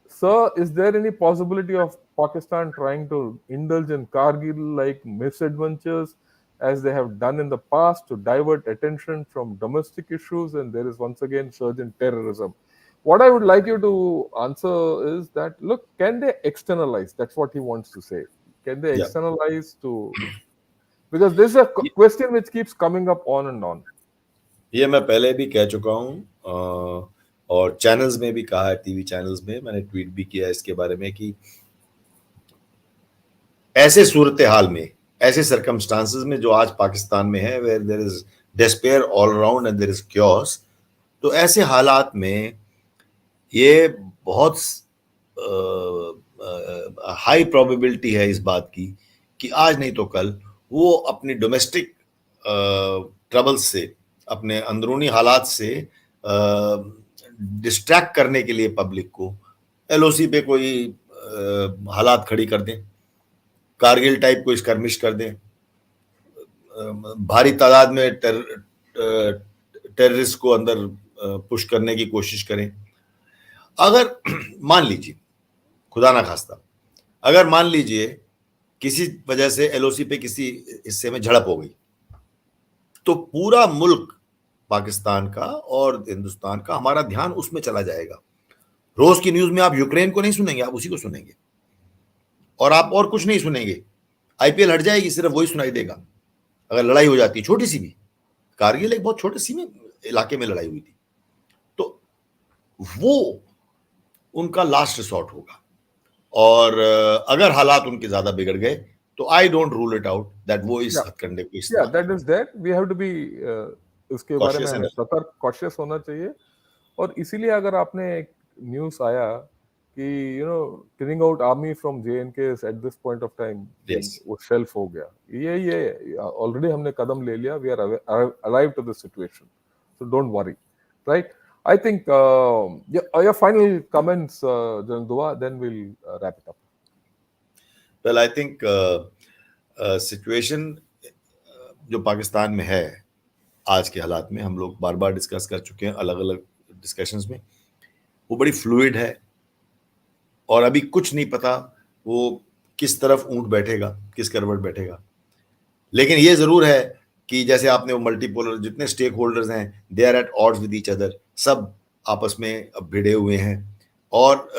Sir, is there any possibility of Pakistan trying to indulge in Kargil-like misadventures as they have done in the past to divert attention from domestic issues, and there is once again surge in terrorism? What I would like you to answer is that, look, can they externalize? That's what he wants to say. Can they Yeah. externalize to... Because this is a question which keeps coming up on and on. ये मैं पहले भी कह चुका हूँ और channels में भी कहा है, टीवी चैनल्स में मैंने ट्वीट भी किया इसके बारे में कि ऐसे सूरत हाल में, ऐसे सर्कमस्टांसेस में जो आज पाकिस्तान में है, where there is despair all around and there is chaos, तो ऐसे हालात में ये बहुत हाई प्रोबेबिलिटी है इस बात की कि आज नहीं तो कल वो अपनी डोमेस्टिक ट्रबल्स से, अपने अंदरूनी हालात से डिस्ट्रैक्ट करने के लिए पब्लिक को एलओसी पे कोई हालात खड़ी कर दें, कारगिल टाइप कोई स्कर्मिश कर दें, भारी तादाद में टेररिस्ट को अंदर पुश करने की कोशिश करें. अगर मान लीजिए, खुदा ना खास्ता, अगर मान लीजिए किसी वजह से एलओसी पे किसी हिस्से में झड़प हो गई, तो पूरा मुल्क पाकिस्तान का और हिंदुस्तान का, हमारा ध्यान उसमें चला जाएगा. रोज की न्यूज में आप यूक्रेन को नहीं सुनेंगे, आप उसी को सुनेंगे और आप और कुछ नहीं सुनेंगे. आईपीएल हट जाएगी, सिर्फ वही सुनाई देगा. अगर लड़ाई हो जाती, छोटी सी भी, कारगिल एक बहुत छोटे सी में इलाके में लड़ाई हुई थी, तो वो उनका लास्ट रिसोर्ट होगा. और अगर हालात उनके ज्यादा बिगड़ गए तो I don't rule it out that वो इस हथकंडे को इस्तेमाल. That is there, we have to be, उसके बारे में हमें सतर्क, कॉशियस होना चाहिए. और इसीलिए अगर आपने एक न्यूज़ आया कि thinning out army from J and K at this point of time, वो शेल्फ हो गया, ये ऑलरेडी हमने कदम ले लिया. We are arrive to this situation, so don't worry, right? I think your final comments, General Dua, then we'll wrap it up. Well, I think situation जो पाकिस्तान में है आज के हालात में, हम लोग बार बार डिस्कस कर चुके हैं अलग अलग डिस्कशंस में, वो बड़ी फ्लूइड है और अभी कुछ नहीं पता वो किस तरफ ऊंट बैठेगा, किस करवट बैठेगा. लेकिन ये जरूर है कि जैसे आपने वो मल्टीपोलर जितने स्टेक होल्डर्स हैं, they are at odds with each other, सब आपस में भिड़े हुए हैं और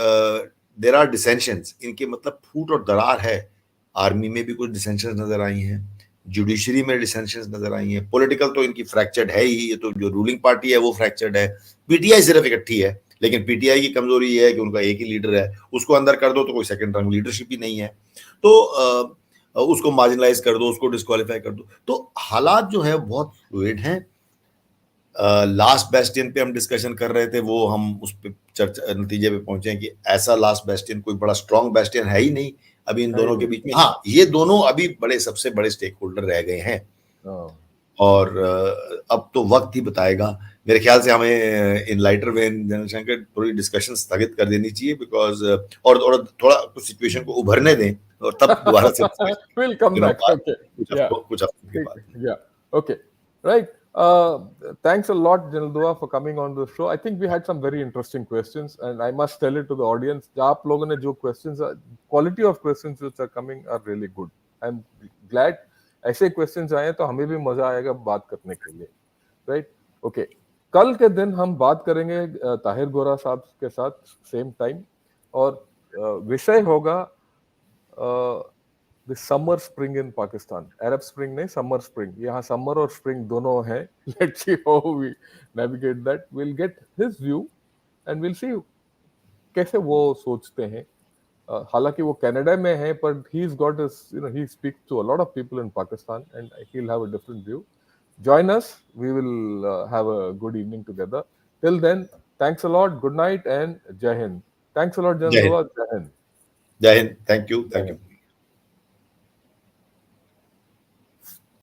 देयर आर डिसेंशंस, इनके मतलब फूट और दरार है। आर्मी में भी कुछ डिसेंशंस नजर आई हैं, जुडिशरी में डिसेंशंस नजर आई हैं, पॉलिटिकल तो इनकी फ्रैक्चर्ड है ही, ये तो जो रूलिंग पार्टी है वो फ्रैक्चर्ड है। पीटीआई सिर्फ इकट्ठी है, लेकिन पीटीआई की कमजोरी ये है कि उनका एक ही लीडर है, उसको अंदर कर दो तो कोई सेकंड रंग लीडरशिप ही नहीं है, तो उसको मार्जिनलाइज कर दो, उसको डिस्क्वालीफाई कर दो। तो हालात जो है बहुत फ्लूइड हैं। लास्ट बेस्टियन पे हम डिस्कशन कर रहे थे, वो हम उस पे चर्चा नतीजे पे पहुंचे कि ऐसा लास्ट बेस्टियन कोई बड़ा स्ट्रॉन्ग बेस्टियन है ही नहीं अभी इन दोनों के बीच में। हाँ, ये दोनों अभी बड़े सबसे बड़े स्टेक होल्डर रह गए हैं, और अब तो वक्त ही बताएगा। मेरे ख्याल से हमें in lighter when general Shankar थोड़ी डिस्कशन स्थगित कर देनी चाहिए, बिकॉज और थोड़ा कुछ सिचुएशन को उभरने दें और तब दोबारा से we'll come back. Okay. कुछ हफ्तों के बाद। Yeah. Okay. Right. Thanks a lot, General Dua, for coming on the show. I think we had some very interesting questions, and I must tell it to the audience. आप लोगों ने जो questions, quality of questions which are coming are really good. I'm glad ऐसे questions आए तो हमें भी मजा आएगा बात करने के लिए. Right? Okay. कल के दिन हम बात करेंगे ताहिर गोरा साहब के साथ सेम टाइम, और विषय होगा the summer spring in Pakistan. Arab Spring नहीं, summer spring. यहाँ summer और spring दोनों हैं. Let's see how we navigate that. We'll get his view and we'll see कैसे वो सोचते हैं. हालांकि वो कनाडा में है, but he's got his, he speaks to a lot of people in Pakistan and he'll have a different view. Join us. We will have a good evening together. Till then, thanks a lot. Good night and Jai Hind. Thanks a lot, General Dua. Jai Hind. Jai Hind. Thank you. Thank you.